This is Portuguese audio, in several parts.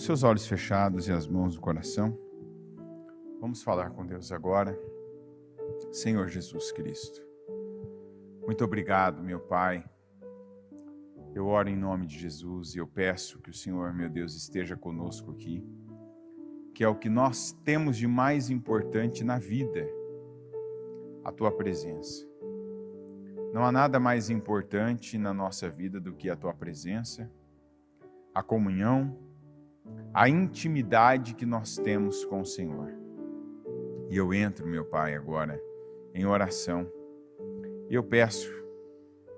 Seus olhos fechados e as mãos no coração. Vamos falar com Deus agora. Senhor Jesus Cristo, muito obrigado, meu Pai. Eu oro em nome de Jesus e eu peço que o Senhor, meu Deus, esteja conosco aqui, que é o que nós temos de mais importante na vida, a Tua presença. Não há nada mais importante na nossa vida do que a Tua presença, a comunhão, a intimidade que nós temos com o Senhor. E eu entro, meu Pai, agora em oração. E eu peço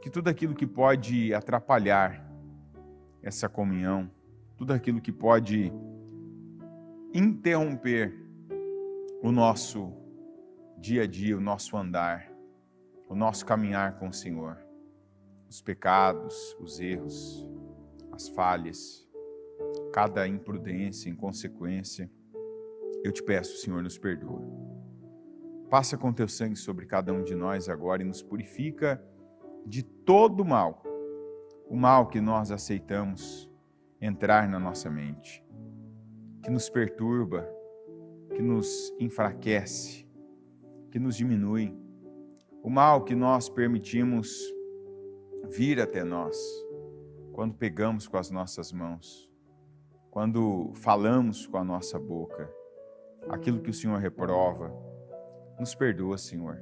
que tudo aquilo que pode atrapalhar essa comunhão, tudo aquilo que pode interromper o nosso dia a dia, o nosso andar, o nosso caminhar com o Senhor, os pecados, os erros, as falhas, cada imprudência, inconsequência, eu te peço, Senhor, nos perdoa. Passa com teu sangue sobre cada um de nós agora e nos purifica de todo o mal que nós aceitamos entrar na nossa mente, que nos perturba, que nos enfraquece, que nos diminui, o mal que nós permitimos vir até nós, quando pegamos com as nossas mãos, quando falamos com a nossa boca, aquilo que o Senhor reprova. Nos perdoa, Senhor.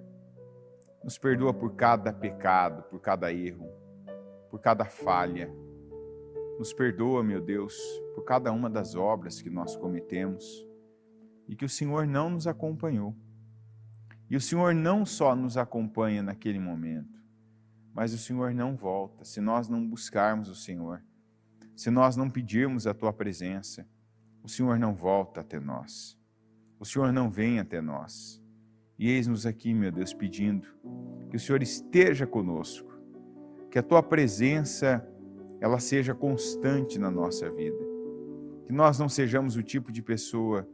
Nos perdoa por cada pecado, por cada erro, por cada falha. Nos perdoa, meu Deus, por cada uma das obras que nós cometemos e que o Senhor não nos acompanhou. E o Senhor não só nos acompanha naquele momento, mas o Senhor não volta se nós não buscarmos o Senhor. Se nós não pedirmos a Tua presença, o Senhor não volta até nós. O Senhor não vem até nós. E eis-nos aqui, meu Deus, pedindo que o Senhor esteja conosco, que a Tua presença, ela seja constante na nossa vida. Que nós não sejamos o tipo de pessoa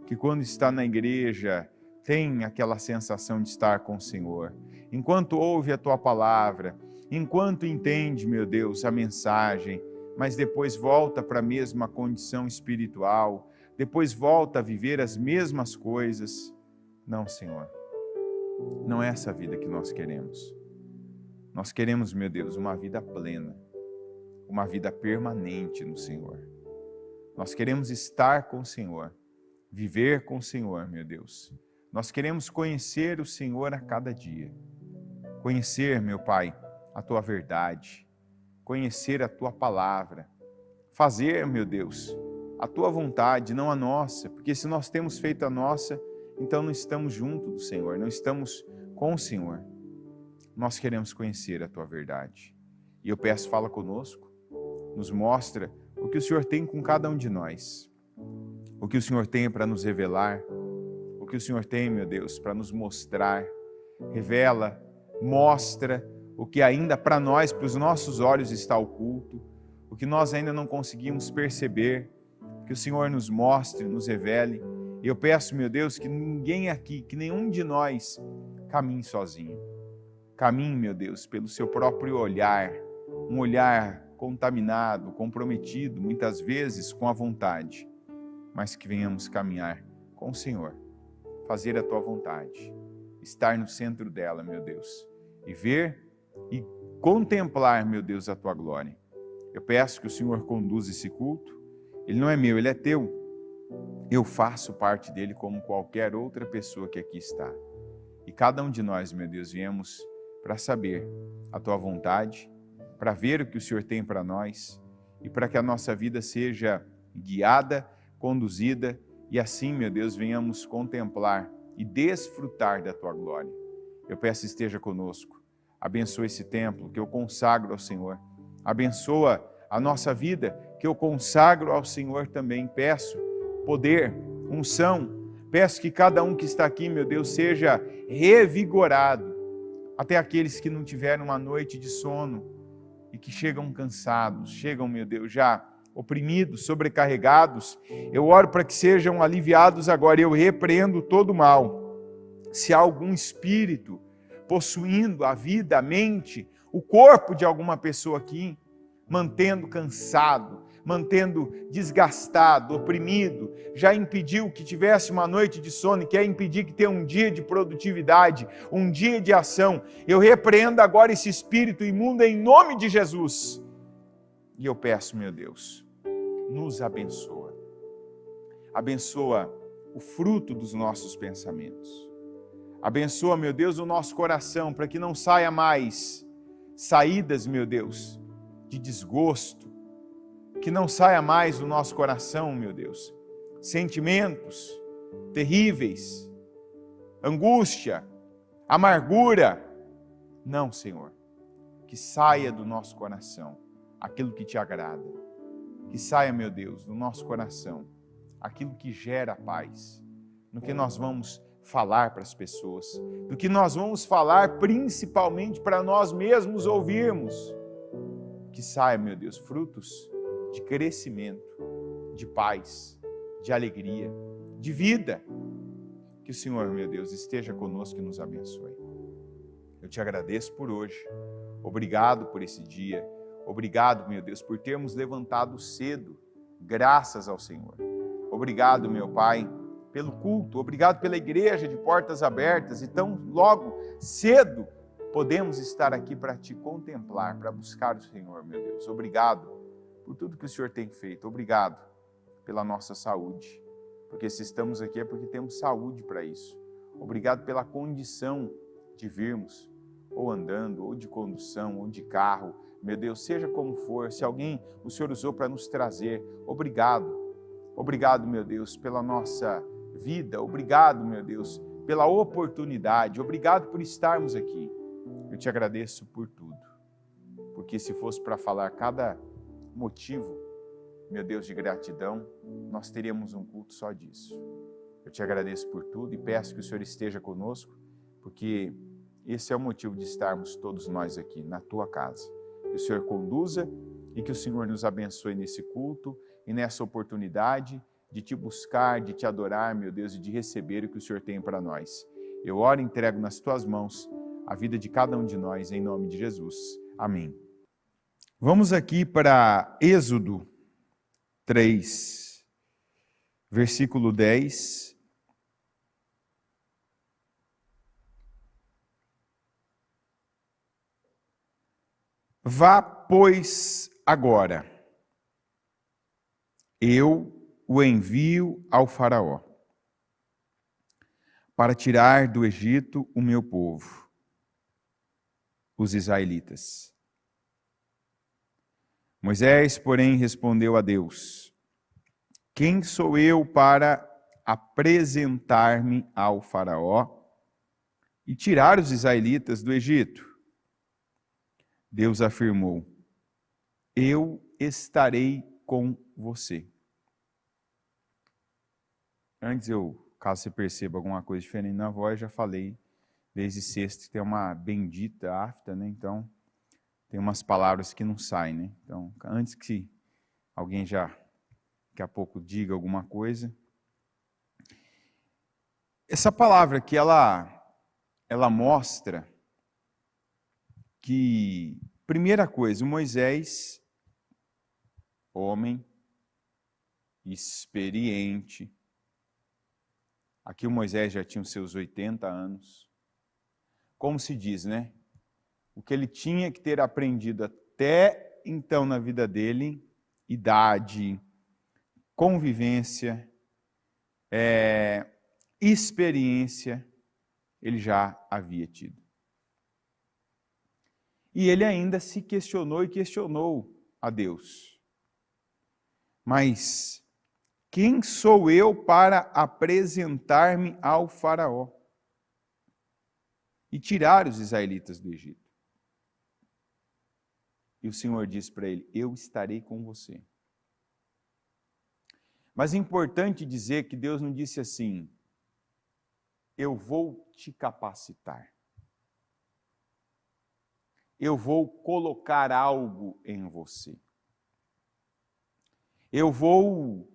que quando está na igreja tem aquela sensação de estar com o Senhor. Enquanto ouve a Tua palavra, enquanto entende, meu Deus, a mensagem, mas depois volta para a mesma condição espiritual, depois volta a viver as mesmas coisas. Não, Senhor, não é essa vida que nós queremos. Nós queremos, meu Deus, uma vida plena, uma vida permanente no Senhor. Nós queremos estar com o Senhor, viver com o Senhor, meu Deus. Nós queremos conhecer o Senhor a cada dia. Conhecer, meu Pai, a Tua verdade, conhecer a Tua palavra, fazer, meu Deus, a Tua vontade, não a nossa, porque se nós temos feito a nossa, então não estamos junto do Senhor, não estamos com o Senhor. Nós queremos conhecer a Tua verdade. E eu peço, fala conosco, nos mostra o que o Senhor tem com cada um de nós, o que o Senhor tem para nos revelar, o que o Senhor tem, meu Deus, para nos mostrar. Revela, mostra o que ainda para nós, para os nossos olhos está oculto, o que nós ainda não conseguimos perceber, que o Senhor nos mostre, nos revele. E eu peço, meu Deus, que ninguém aqui, que nenhum de nós caminhe sozinho. Caminhe, meu Deus, pelo seu próprio olhar, um olhar contaminado, comprometido, muitas vezes com a vontade, mas que venhamos caminhar com o Senhor, fazer a Tua vontade, estar no centro dela, meu Deus, e ver e contemplar, meu Deus, a Tua glória. Eu peço que o Senhor conduza esse culto. Ele não é meu, ele é Teu. Eu faço parte dele como qualquer outra pessoa que aqui está. E cada um de nós, meu Deus, viemos para saber a Tua vontade, para ver o que o Senhor tem para nós e para que a nossa vida seja guiada, conduzida e assim, meu Deus, venhamos contemplar e desfrutar da Tua glória. Eu peço esteja conosco. Abençoa esse templo que eu consagro ao Senhor. Abençoa a nossa vida que eu consagro ao Senhor também. Peço poder, unção. Peço que cada um que está aqui, meu Deus, seja revigorado. Até aqueles que não tiveram uma noite de sono e que chegam cansados, chegam, meu Deus, já oprimidos, sobrecarregados. Eu oro para que sejam aliviados agora. Eu repreendo todo o mal. Se há algum espírito possuindo a vida, a mente, o corpo de alguma pessoa aqui, mantendo cansado, mantendo desgastado, oprimido, já impediu que tivesse uma noite de sono e quer impedir que tenha um dia de produtividade, um dia de ação. Eu repreendo agora esse espírito imundo em nome de Jesus. E eu peço, meu Deus, nos abençoa. Abençoa o fruto dos nossos pensamentos. Abençoa, meu Deus, o nosso coração, para que não saia mais saídas, meu Deus, de desgosto. Que não saia mais do nosso coração, meu Deus, sentimentos terríveis, angústia, amargura. Não, Senhor, que saia do nosso coração aquilo que te agrada. Que saia, meu Deus, do nosso coração aquilo que gera paz, no que nós vamos falar para as pessoas, do que nós vamos falar principalmente para nós mesmos ouvirmos. Que saia, meu Deus, frutos de crescimento, de paz, de alegria, de vida. Que o Senhor, meu Deus, esteja conosco e nos abençoe. Eu te agradeço por hoje. Obrigado por esse dia. Obrigado, meu Deus, por termos levantado cedo, graças ao Senhor. Obrigado, meu Pai, pelo culto. Obrigado pela igreja de portas abertas. E tão logo, cedo, podemos estar aqui para te contemplar, para buscar o Senhor, meu Deus. Obrigado por tudo que o Senhor tem feito. Obrigado pela nossa saúde. Porque se estamos aqui é porque temos saúde para isso. Obrigado pela condição de virmos, ou andando, ou de condução, ou de carro. Meu Deus, seja como for, se alguém o Senhor usou para nos trazer, obrigado. Obrigado, meu Deus, pela nossa vida. Obrigado, meu Deus, pela oportunidade. Obrigado por estarmos aqui. Eu te agradeço por tudo. Porque se fosse para falar cada motivo, meu Deus, de gratidão, nós teríamos um culto só disso. Eu te agradeço por tudo e peço que o Senhor esteja conosco, porque esse é o motivo de estarmos todos nós aqui, na tua casa. Que o Senhor conduza e que o Senhor nos abençoe nesse culto e nessa oportunidade de te buscar, de te adorar, meu Deus, e de receber o que o Senhor tem para nós. Eu oro e entrego nas tuas mãos a vida de cada um de nós, em nome de Jesus. Amém. Vamos aqui para Êxodo 3, versículo 10. Vá, pois, agora. Eu o envio ao Faraó, para tirar do Egito o meu povo, os israelitas. Moisés, porém, respondeu a Deus: quem sou eu para apresentar-me ao Faraó e tirar os israelitas do Egito? Deus afirmou: eu estarei com você. Antes caso você perceba alguma coisa diferente na voz, já falei desde sexta que tem uma bendita afta, né? Então, tem umas palavras que não saem, né? Então, antes que alguém já, daqui a pouco, diga alguma coisa. Essa palavra aqui, ela mostra que, primeira coisa, o Moisés, homem, experiente. Aqui o Moisés já tinha os seus 80 anos. Como se diz, né? O que ele tinha que ter aprendido até então na vida dele, idade, convivência, experiência, ele já havia tido. E ele ainda se questionou e questionou a Deus. Mas quem sou eu para apresentar-me ao Faraó e tirar os israelitas do Egito? E o Senhor disse para ele: eu estarei com você. Mas é importante dizer que Deus não disse assim: eu vou te capacitar. Eu vou colocar algo em você. Eu vou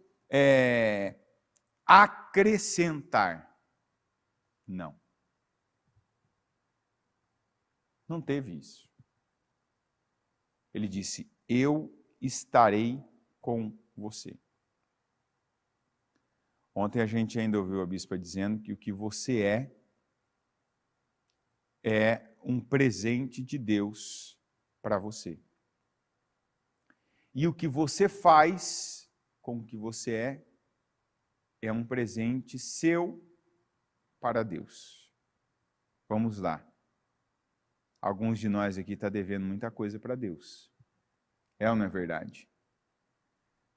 acrescentar. Não. Não teve isso. Ele disse: eu estarei com você. Ontem a gente ainda ouviu a bispa dizendo que o que você é um presente de Deus para você. E o que você faz com o que você é um presente seu para Deus. Vamos lá. Alguns de nós aqui estão devendo muita coisa para Deus. É ou não é verdade?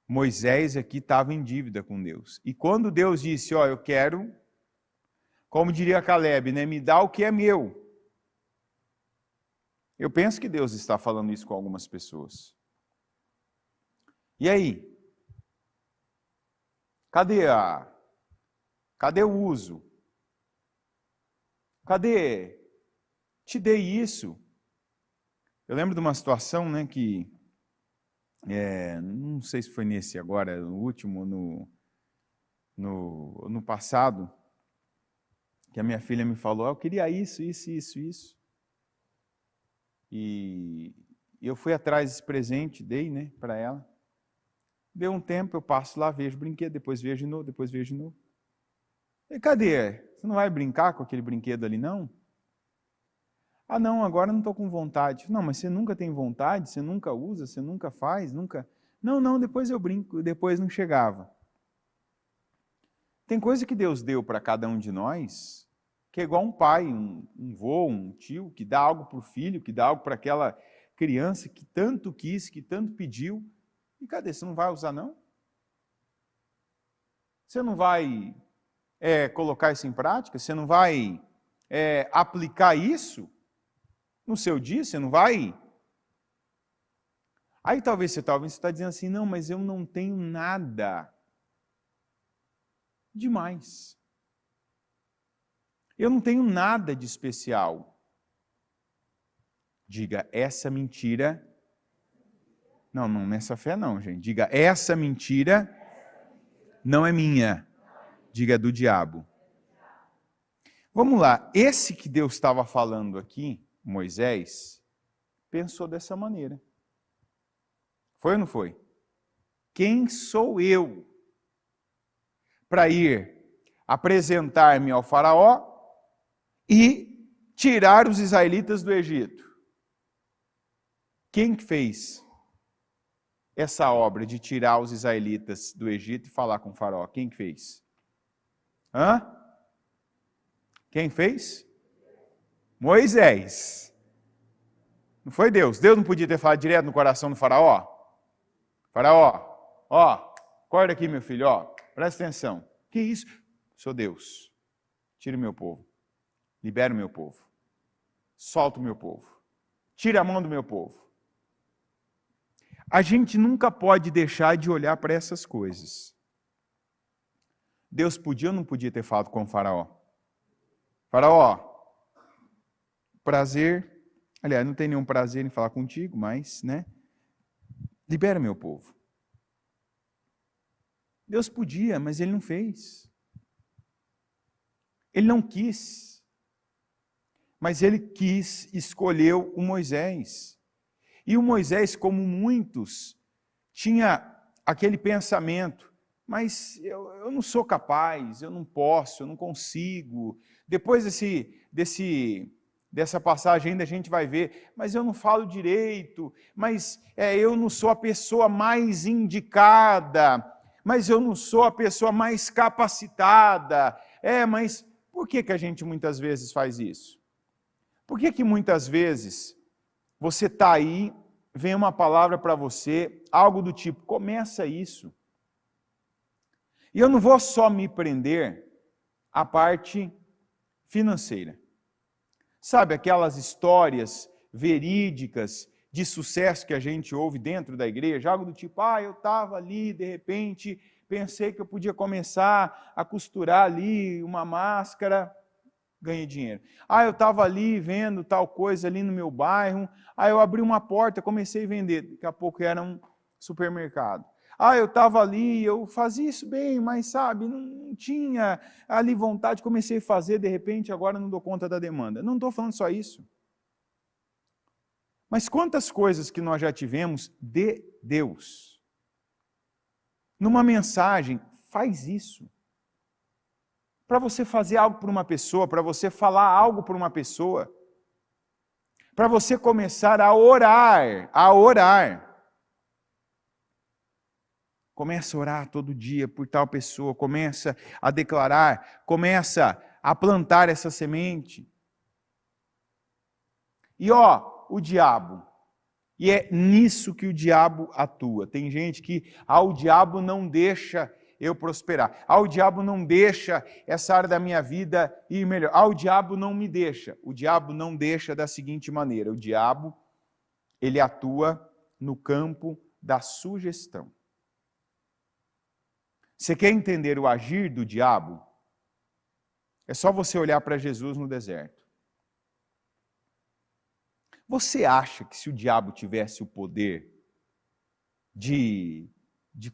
Moisés aqui estava em dívida com Deus. E quando Deus disse, ó, eu quero, como diria Caleb, né, me dá o que é meu. Eu penso que Deus está falando isso com algumas pessoas. E aí? Cadê o uso? Cadê? Te dei isso. Eu lembro de uma situação, né, que não sei se foi nesse agora, no último, no passado, que a minha filha me falou, eu queria isso. E eu fui atrás desse presente, dei, né, para ela. Deu um tempo, eu passo lá, vejo o brinquedo, depois vejo de novo. E cadê? Você não vai brincar com aquele brinquedo ali, não? Ah, não, agora não estou com vontade. Não, mas você nunca tem vontade, você nunca usa, você nunca faz, nunca... Não, depois eu brinco, depois não chegava. Tem coisa que Deus deu para cada um de nós, que é igual um pai, um vô, um tio, que dá algo para o filho, que dá algo para aquela criança que tanto quis, que tanto pediu. E cadê? Você não vai usar, não? Você não vai colocar isso em prática? Você não vai aplicar isso no seu dia? Você não vai? Aí talvez você está dizendo assim, não, mas eu não tenho nada demais. Eu não tenho nada de especial. Diga, essa mentira... Não, nessa fé não, gente. Diga, essa mentira não é minha. Diga, é do diabo. Vamos lá. Esse que Deus estava falando aqui, Moisés, pensou dessa maneira. Foi ou não foi? Quem sou eu para ir apresentar-me ao faraó e tirar os israelitas do Egito? Quem fez essa obra de tirar os israelitas do Egito e falar com o faraó? Quem fez? Quem fez? Moisés. Não foi Deus. Deus não podia ter falado direto no coração do faraó? Faraó, acorda aqui, meu filho, presta atenção. Que isso? Sou Deus. Tira o meu povo. Libera o meu povo. Solta o meu povo. Tira a mão do meu povo. A gente nunca pode deixar de olhar para essas coisas. Deus podia ou não podia ter falado com o faraó? Faraó, prazer, aliás, não tem nenhum prazer em falar contigo, mas, né? Libera meu povo. Deus podia, mas ele não fez. Ele não quis. Mas ele escolheu o Moisés. E o Moisés, como muitos, tinha aquele pensamento, mas eu não sou capaz, eu não posso, eu não consigo. Depois dessa passagem ainda a gente vai ver, mas eu não falo direito, mas eu não sou a pessoa mais indicada, mas eu não sou a pessoa mais capacitada. Mas por que a gente muitas vezes faz isso? Por que muitas vezes você está aí, vem uma palavra para você, algo do tipo, começa isso. E eu não vou só me prender à parte financeira. Sabe aquelas histórias verídicas de sucesso que a gente ouve dentro da igreja? Algo do tipo, eu estava ali, de repente, pensei que eu podia começar a costurar ali uma máscara, ganhei dinheiro. Eu estava ali vendo tal coisa ali no meu bairro, eu abri uma porta, comecei a vender, daqui a pouco era um supermercado. Eu estava ali, eu fazia isso bem, mas sabe, não tinha ali vontade, comecei a fazer, de repente agora não dou conta da demanda. Não estou falando só isso. Mas quantas coisas que nós já tivemos de Deus, numa mensagem, faz isso. Para você fazer algo por uma pessoa, para você falar algo por uma pessoa, para você começar a orar, Começa a orar todo dia por tal pessoa, começa a declarar, começa a plantar essa semente. E o diabo, e é nisso que o diabo atua. Tem gente que, o diabo não deixa eu prosperar. O diabo não deixa essa área da minha vida ir melhor. O diabo não me deixa. O diabo não deixa da seguinte maneira. O diabo, ele atua no campo da sugestão. Você quer entender o agir do diabo? É só você olhar para Jesus no deserto. Você acha que se o diabo tivesse o poder de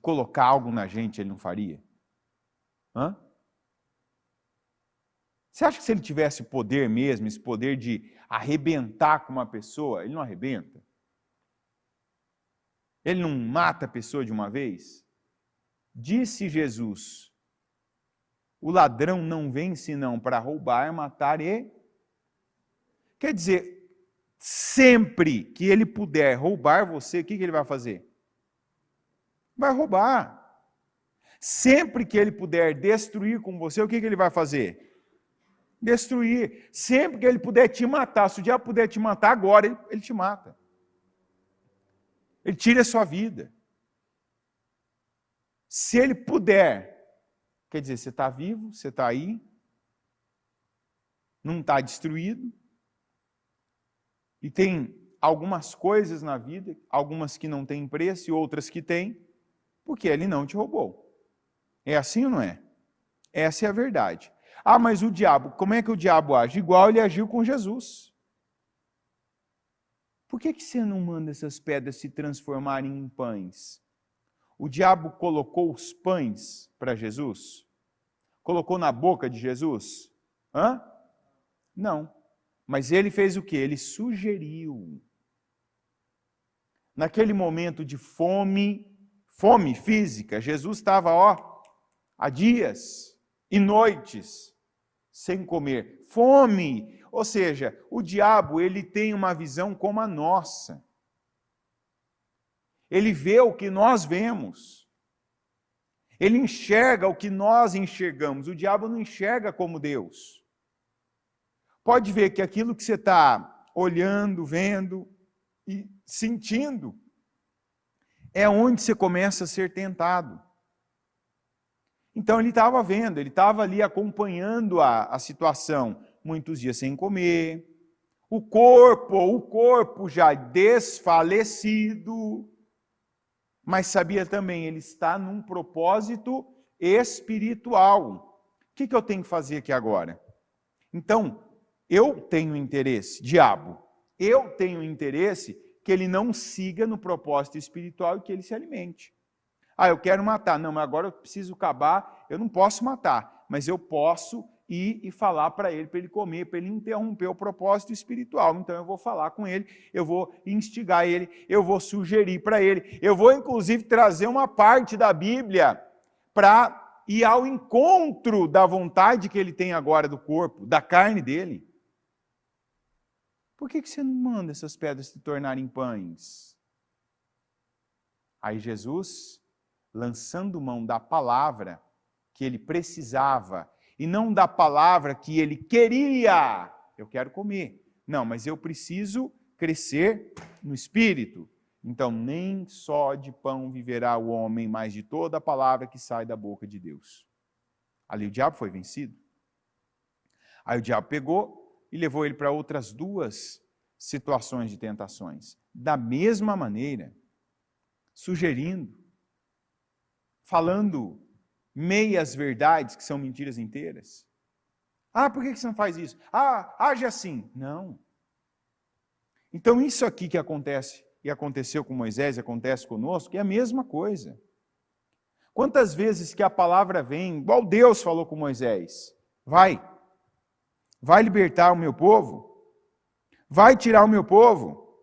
colocar algo na gente, ele não faria? Você acha que se ele tivesse o poder mesmo, esse poder de arrebentar com uma pessoa, ele não arrebenta? Ele não mata a pessoa de uma vez? Disse Jesus, o ladrão não vem senão para roubar, matar e... Quer dizer, sempre que ele puder roubar você, o que ele vai fazer? Vai roubar. Sempre que ele puder destruir com você, o que ele vai fazer? Destruir. Sempre que ele puder te matar, se o diabo puder te matar agora, ele te mata. Ele tira a sua vida. Se ele puder, quer dizer, você está vivo, você está aí, não está destruído, e tem algumas coisas na vida, algumas que não têm preço e outras que têm, porque ele não te roubou. É assim ou não é? Essa é a verdade. Mas o diabo, como é que o diabo age? Igual ele agiu com Jesus. Por que você não manda essas pedras se transformarem em pães? O diabo colocou os pães para Jesus? Colocou na boca de Jesus? Não. Mas ele fez o quê? Ele sugeriu. Naquele momento de fome física, Jesus estava, há dias e noites sem comer. Fome! Ou seja, o diabo, ele tem uma visão como a nossa. Ele vê o que nós vemos. Ele enxerga o que nós enxergamos. O diabo não enxerga como Deus. Pode ver que aquilo que você está olhando, vendo e sentindo é onde você começa a ser tentado. Então ele estava vendo, ele estava ali acompanhando a situação. Muitos dias sem comer, o corpo já desfalecido, mas sabia também, ele está num propósito espiritual. O que eu tenho que fazer aqui agora? Então, eu tenho interesse, diabo, eu tenho interesse que ele não siga no propósito espiritual e que ele se alimente. Eu quero matar. Não, mas agora eu preciso acabar, eu não posso matar, mas eu posso ir e falar para ele comer, para ele interromper o propósito espiritual. Então eu vou falar com ele, eu vou instigar ele, eu vou sugerir para ele, eu vou inclusive trazer uma parte da Bíblia para ir ao encontro da vontade que ele tem agora do corpo, da carne dele. Por que você não manda essas pedras se tornarem pães? Aí Jesus, lançando mão da palavra que ele precisava, e não da palavra que ele queria. Eu quero comer. Não, mas eu preciso crescer no Espírito. Então, nem só de pão viverá o homem, mas de toda a palavra que sai da boca de Deus. Ali o diabo foi vencido. Aí o diabo pegou e levou ele para outras duas situações de tentações. Da mesma maneira, sugerindo, falando meias verdades que são mentiras inteiras. Por que você não faz isso? Age assim. Não. Então isso aqui que acontece, e aconteceu com Moisés, e acontece conosco, é a mesma coisa. Quantas vezes que a palavra vem, igual Deus falou com Moisés, vai libertar o meu povo, vai tirar o meu povo.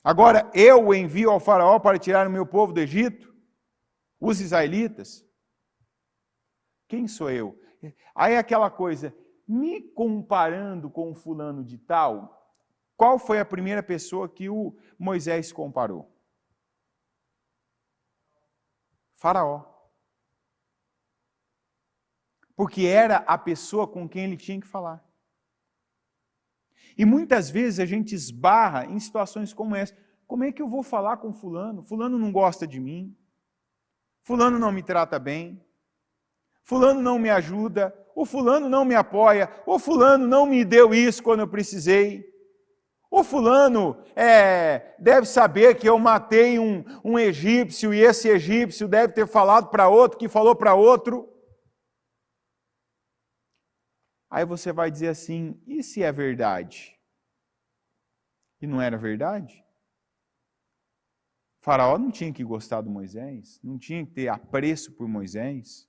Agora eu envio ao faraó para tirar o meu povo do Egito. Os israelitas? Quem sou eu? Aí aquela coisa, me comparando com o fulano de tal, qual foi a primeira pessoa que o Moisés comparou? Faraó. Porque era a pessoa com quem ele tinha que falar. E muitas vezes a gente esbarra em situações como essa. Como é que eu vou falar com fulano? Fulano não gosta de mim. Fulano não me trata bem. Fulano não me ajuda. O fulano não me apoia. O fulano não me deu isso quando eu precisei. O fulano deve saber que eu matei um egípcio e esse egípcio deve ter falado para outro que falou para outro. Aí você vai dizer assim, e se é verdade? E não era verdade? Faraó não tinha que gostar do Moisés, não tinha que ter apreço por Moisés.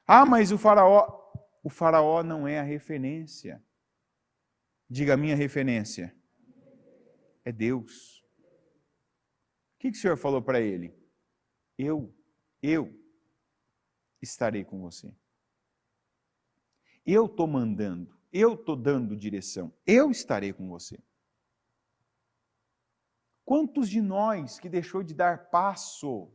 Ah, mas o faraó não é a referência. Diga a minha referência. É Deus. O que o Senhor falou para ele? Eu estarei com você. Eu estou mandando, eu estou dando direção, eu estarei com você. Quantos de nós que deixou de dar passos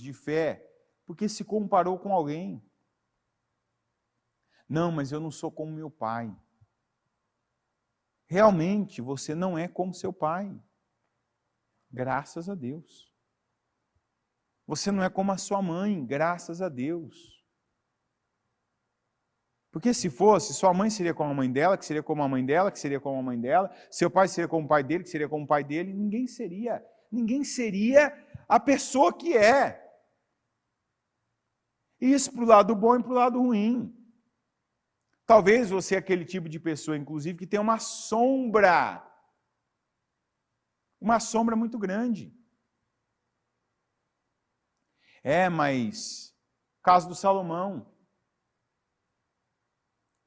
de fé, porque se comparou com alguém? Não, mas eu não sou como meu pai. Realmente, você não é como seu pai. Graças a Deus. Você não é como a sua mãe, graças a Deus. Porque se fosse, sua mãe seria como a mãe dela, que seria como a mãe dela, que seria como a mãe dela, seu pai seria como o pai dele, que seria como o pai dele, ninguém seria a pessoa que é. Isso para o lado bom e para o lado ruim. Talvez você é aquele tipo de pessoa, inclusive, que tem uma sombra muito grande. Mas caso do Salomão.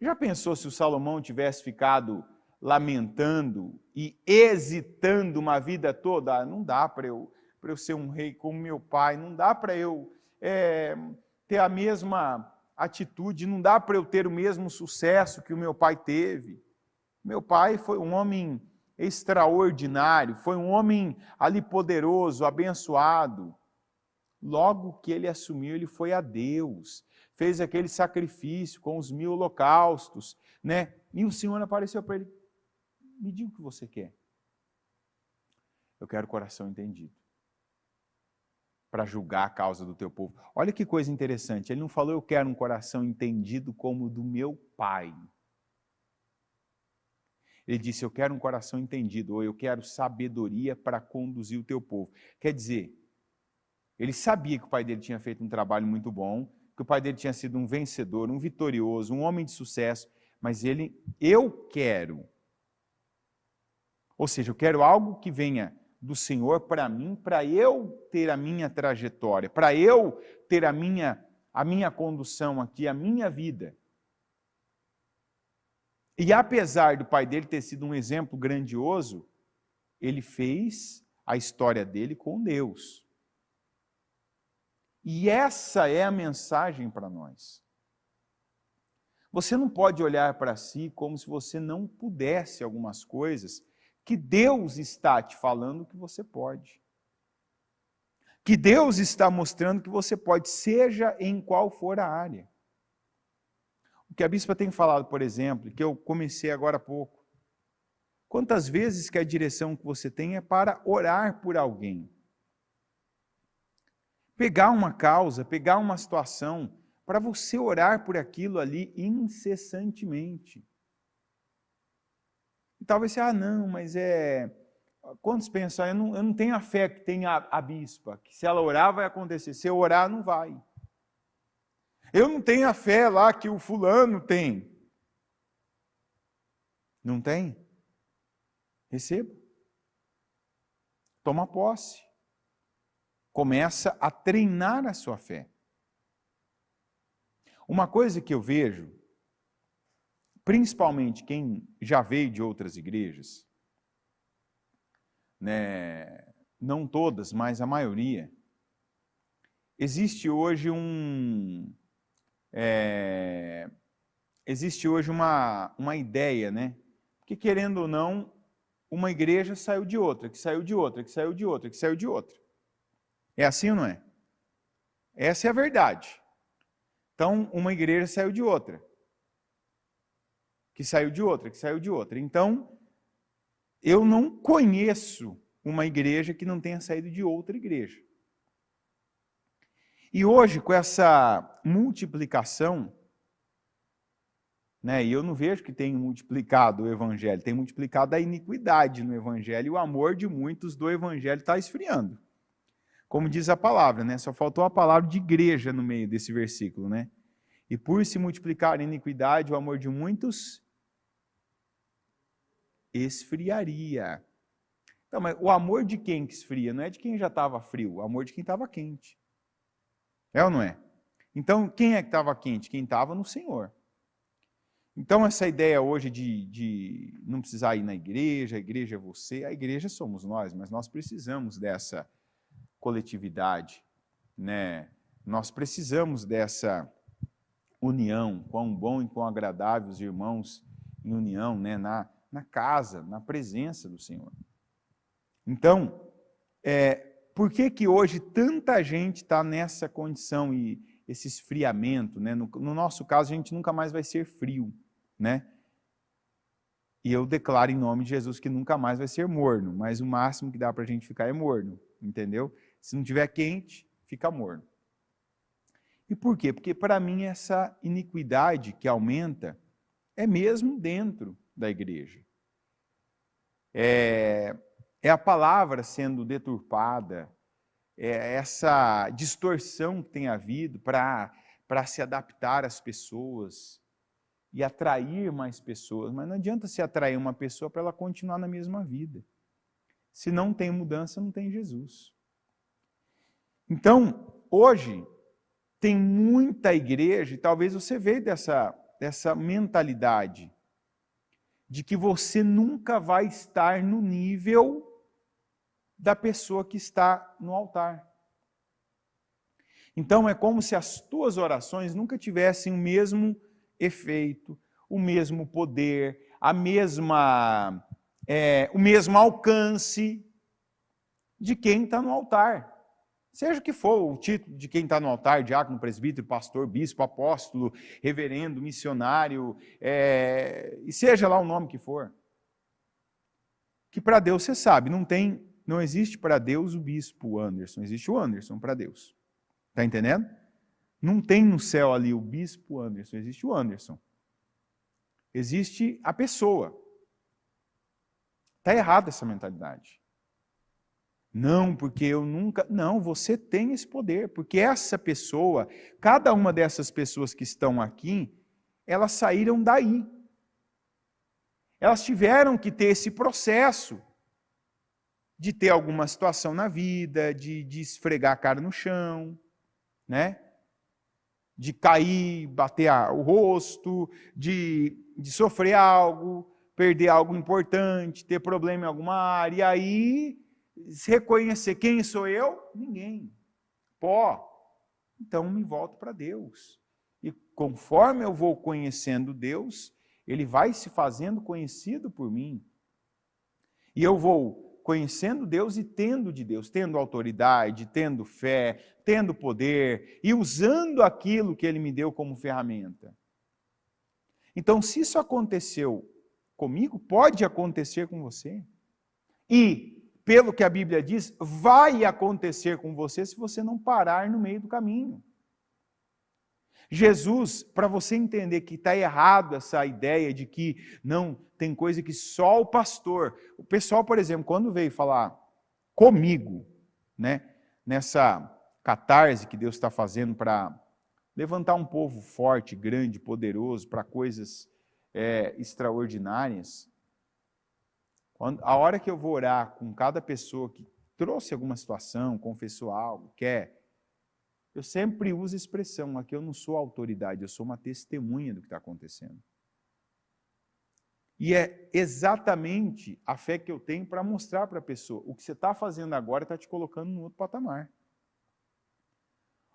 Já pensou se o Salomão tivesse ficado lamentando e hesitando uma vida toda? Ah, não dá para eu ser um rei como meu pai, não dá para eu ter a mesma atitude, não dá para eu ter o mesmo sucesso que o meu pai teve. Meu pai foi um homem extraordinário, foi um homem ali poderoso, abençoado. Logo que ele assumiu, ele foi a Deus, fez aquele sacrifício com os 1000 holocaustos, né? E o Senhor apareceu para ele, me diga o que você quer. Eu quero coração entendido, para julgar a causa do teu povo. Olha que coisa interessante, ele não falou eu quero um coração entendido como o do meu pai. Ele disse eu quero um coração entendido, ou eu quero sabedoria para conduzir o teu povo. Quer dizer, ele sabia que o pai dele tinha feito um trabalho muito bom, que o pai dele tinha sido um vencedor, um vitorioso, um homem de sucesso, mas eu quero. Ou seja, eu quero algo que venha do Senhor para mim, para eu ter a minha trajetória, para eu ter a minha condução aqui, a minha vida. E apesar do pai dele ter sido um exemplo grandioso, ele fez a história dele com Deus. E essa é a mensagem para nós. Você não pode olhar para si como se você não pudesse algumas coisas que Deus está te falando que você pode. Que Deus está mostrando que você pode, seja em qual for a área. O que a bispa tem falado, por exemplo, que eu comecei agora há pouco. Quantas vezes que a direção que você tem é para orar por alguém? Pegar uma causa, pegar uma situação, para você orar por aquilo ali incessantemente. E talvez você, não, mas quantos pensam, eu não tenho a fé que tem a bispa, que se ela orar vai acontecer, se eu orar não vai. Eu não tenho a fé lá que o fulano tem. Não tem? Receba. Toma posse. Começa a treinar a sua fé. Uma coisa que eu vejo, principalmente quem já veio de outras igrejas, né, não todas, mas a maioria, existe hoje uma ideia, né? Porque querendo ou não, uma igreja saiu de outra, que saiu de outra, que saiu de outra, que saiu de outra. É assim ou não é? Essa é a verdade. Então, uma igreja saiu de outra, que saiu de outra, que saiu de outra. Então, eu não conheço uma igreja que não tenha saído de outra igreja. E hoje, com essa multiplicação, né, e eu não vejo que tem multiplicado o evangelho, tem multiplicado a iniquidade no evangelho, e o amor de muitos do evangelho está esfriando. Como diz a palavra, né? Só faltou a palavra de igreja no meio desse versículo, né? E por se multiplicar a iniquidade, o amor de muitos esfriaria. Então, mas o amor de quem que esfria? Não é de quem já estava frio, o amor de quem estava quente. É ou não é? Então, quem é que estava quente? Quem estava no Senhor. Então, essa ideia hoje de não precisar ir na igreja, a igreja é você, a igreja somos nós, mas nós precisamos dessa coletividade, né? Nós precisamos dessa união, quão bom e quão agradável os irmãos em união, né? Na casa, na presença do Senhor. Então, por que hoje tanta gente está nessa condição e esse esfriamento, né? No nosso caso, a gente nunca mais vai ser frio, né? E eu declaro em nome de Jesus que nunca mais vai ser morno, mas o máximo que dá para a gente ficar é morno, entendeu? Se não tiver quente, fica morno. E por quê? Porque para mim essa iniquidade que aumenta é mesmo dentro da igreja. É a palavra sendo deturpada, é essa distorção que tem havido para se adaptar às pessoas e atrair mais pessoas. Mas não adianta se atrair uma pessoa para ela continuar na mesma vida. Se não tem mudança, não tem Jesus. Então, hoje, tem muita igreja, e talvez você veja dessa mentalidade, de que você nunca vai estar no nível da pessoa que está no altar. Então é como se as tuas orações nunca tivessem o mesmo efeito, o mesmo poder, o mesmo alcance de quem está no altar. Seja o que for o título de quem está no altar, diácono, presbítero, pastor, bispo, apóstolo, reverendo, missionário, e seja lá o nome que for. Que para Deus, você sabe, não existe para Deus o bispo Anderson, existe o Anderson para Deus. Está entendendo? Não tem no céu ali o bispo Anderson, existe o Anderson. Existe a pessoa. Está errada essa mentalidade. Não, porque eu nunca... Não, você tem esse poder, porque essa pessoa, cada uma dessas pessoas que estão aqui, elas saíram daí. Elas tiveram que ter esse processo de ter alguma situação na vida, de esfregar a cara no chão, né? De cair, bater o rosto, de sofrer algo, perder algo importante, ter problema em alguma área, e aí se reconhecer quem sou eu? Ninguém. Pó. Então me volto para Deus. E conforme eu vou conhecendo Deus, Ele vai se fazendo conhecido por mim. E eu vou conhecendo Deus e tendo de Deus, tendo autoridade, tendo fé, tendo poder e usando aquilo que Ele me deu como ferramenta. Então, se isso aconteceu comigo, pode acontecer com você. E, pelo que a Bíblia diz, vai acontecer com você se você não parar no meio do caminho. Jesus, para você entender que está errado essa ideia de que não, tem coisa que só o pastor... O pessoal, por exemplo, quando veio falar comigo, né, nessa catarse que Deus está fazendo para levantar um povo forte, grande, poderoso, para coisas extraordinárias, a hora que eu vou orar com cada pessoa que trouxe alguma situação, confessou algo, eu sempre uso a expressão, aqui eu não sou autoridade, eu sou uma testemunha do que está acontecendo. E é exatamente a fé que eu tenho para mostrar para a pessoa. O que você está fazendo agora está te colocando no outro patamar.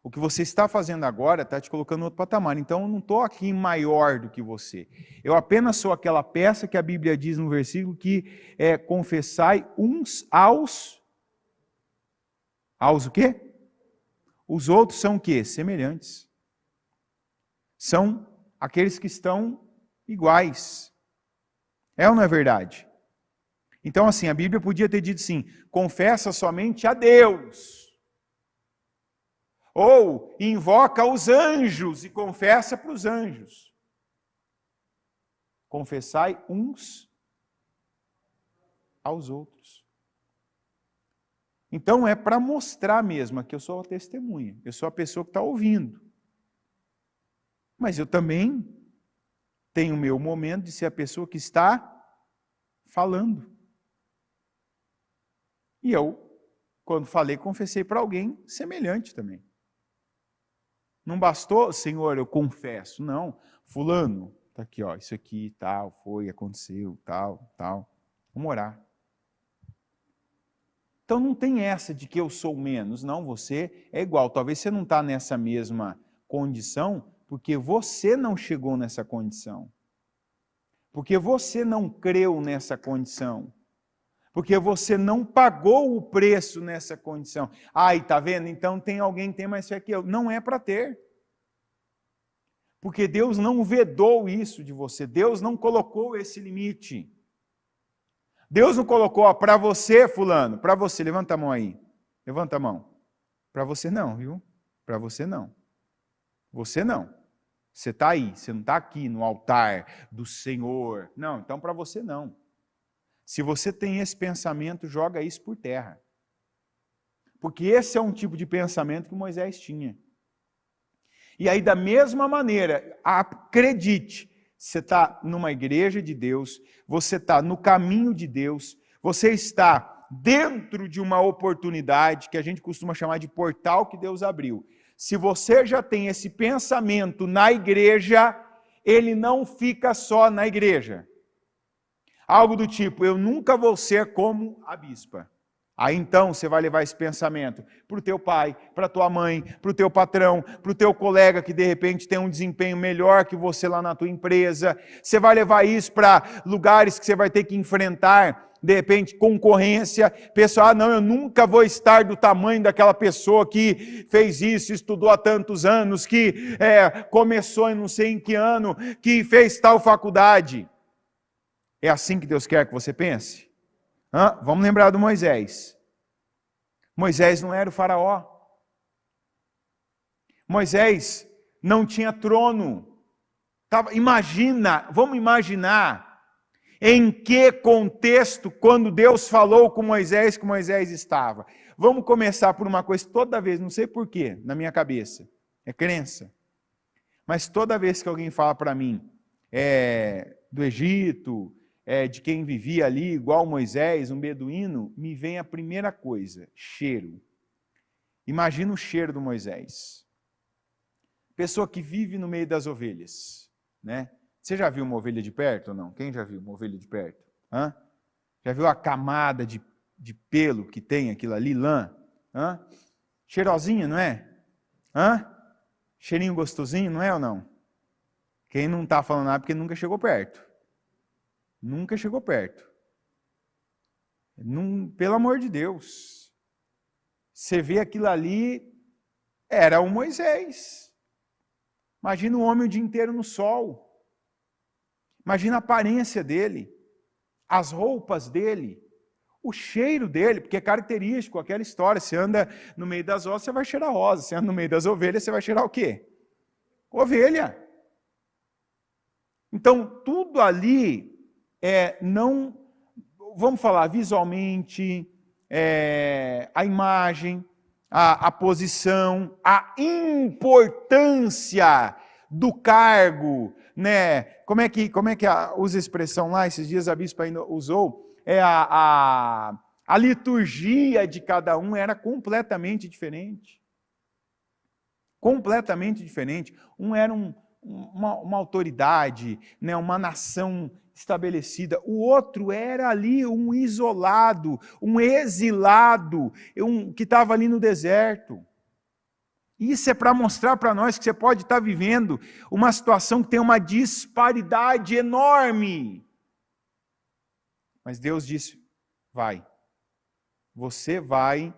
O que você está fazendo agora está te colocando no outro patamar. Então, eu não estou aqui maior do que você. Eu apenas sou aquela peça que a Bíblia diz no versículo que é confessai uns aos... Aos o quê? Os outros são o quê? Semelhantes. São aqueles que estão iguais. É ou não é verdade? Então, assim, a Bíblia podia ter dito assim, confessa somente a Deus. Ou invoca os anjos e confessa para os anjos. Confessai uns aos outros. Então é para mostrar mesmo que eu sou a testemunha, eu sou a pessoa que está ouvindo. Mas eu também tenho o meu momento de ser a pessoa que está falando. E eu, quando falei, confessei para alguém semelhante também. Não bastou, Senhor, eu confesso. Não, fulano, está aqui, ó, isso aqui, tal, foi, aconteceu, tal. Vamos orar. Então não tem essa de que eu sou menos. Não, você é igual. Talvez você não está nessa mesma condição porque você não chegou nessa condição. Porque você não creu nessa condição. Porque você não pagou o preço nessa condição. Ai, tá vendo? Então tem alguém que tem mais fé que eu. Não é para ter. Porque Deus não vedou isso de você. Deus não colocou esse limite. Deus não colocou para você, fulano, para você. Levanta a mão aí. Levanta a mão. Para você não, viu? Para você não. Você não. Você está aí. Você não está aqui no altar do Senhor. Não, então para você não. Se você tem esse pensamento, joga isso por terra. Porque esse é um tipo de pensamento que Moisés tinha. E aí, da mesma maneira, acredite, você está numa igreja de Deus, você está no caminho de Deus, você está dentro de uma oportunidade que a gente costuma chamar de portal que Deus abriu. Se você já tem esse pensamento na igreja, ele não fica só na igreja. Algo do tipo, eu nunca vou ser como a bispa. Aí então você vai levar esse pensamento para o teu pai, para a tua mãe, para o teu patrão, para o teu colega que de repente tem um desempenho melhor que você lá na tua empresa. Você vai levar isso para lugares que você vai ter que enfrentar, de repente, concorrência. Pessoal, não, eu nunca vou estar do tamanho daquela pessoa que fez isso, estudou há tantos anos, que começou em não sei em que ano, que fez tal faculdade. É assim que Deus quer que você pense? Vamos lembrar do Moisés. Moisés não era o faraó. Moisés não tinha trono. Vamos imaginar em que contexto, quando Deus falou com Moisés, que Moisés estava. Vamos começar por uma coisa, toda vez, não sei porquê, na minha cabeça, é crença. Mas toda vez que alguém fala para mim, do Egito, de quem vivia ali, igual Moisés, um beduíno, me vem a primeira coisa, cheiro. Imagina o cheiro do Moisés. Pessoa que vive no meio das ovelhas, né? Você já viu uma ovelha de perto ou não? Quem já viu uma ovelha de perto? Já viu a camada de pelo que tem aquilo ali, lã? Cheirosinha, não é? Cheirinho gostosinho, não é ou não? Quem não está falando nada porque nunca chegou perto. Nunca chegou perto. Pelo amor de Deus. Você vê aquilo ali, era o Moisés. Imagina o homem o dia inteiro no sol. Imagina a aparência dele, as roupas dele, o cheiro dele, porque é característico, aquela história, você anda no meio das osas, você vai cheirar rosa, você anda no meio das ovelhas, você vai cheirar o quê? Ovelha. Então, tudo ali não, vamos falar visualmente, a imagem, a posição, a importância do cargo, né? Como é que usa a expressão lá? Esses dias a bispa ainda usou, a liturgia de cada um era completamente diferente. Completamente diferente. Um era um uma autoridade, né, uma nação estabelecida. O outro era ali um isolado, um exilado, que estava ali no deserto. Isso é para mostrar para nós que você pode estar vivendo uma situação que tem uma disparidade enorme. Mas Deus disse, vai. Você vai.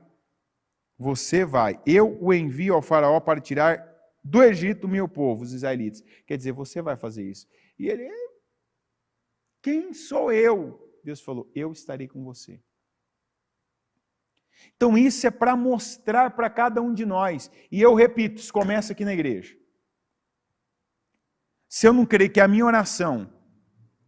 Eu o envio ao faraó para tirar do Egito o meu povo, os israelitas. Quer dizer, você vai fazer isso. E ele, quem sou eu? Deus falou, eu estarei com você. Então isso é para mostrar para cada um de nós. E eu repito, isso começa aqui na igreja. Se eu não crer que a minha oração,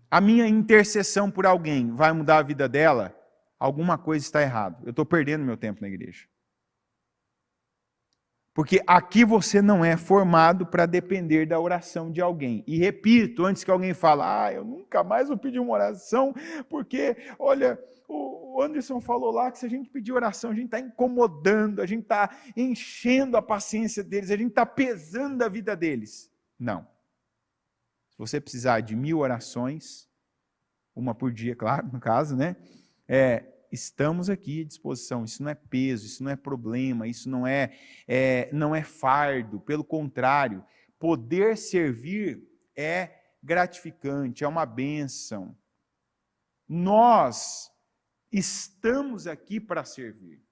a minha intercessão por alguém vai mudar a vida dela, alguma coisa está errada. Eu estou perdendo meu tempo na igreja. Porque aqui você não é formado para depender da oração de alguém. E repito, antes que alguém fale, eu nunca mais vou pedir uma oração, porque, olha, o Anderson falou lá que se a gente pedir oração, a gente está incomodando, a gente está enchendo a paciência deles, a gente está pesando a vida deles. Não. Se você precisar de 1000 orações, uma por dia, claro, no caso, né? Estamos aqui à disposição, isso não é peso, isso não é problema, isso não é fardo, pelo contrário, poder servir é gratificante, é uma bênção. Nós estamos aqui para servir.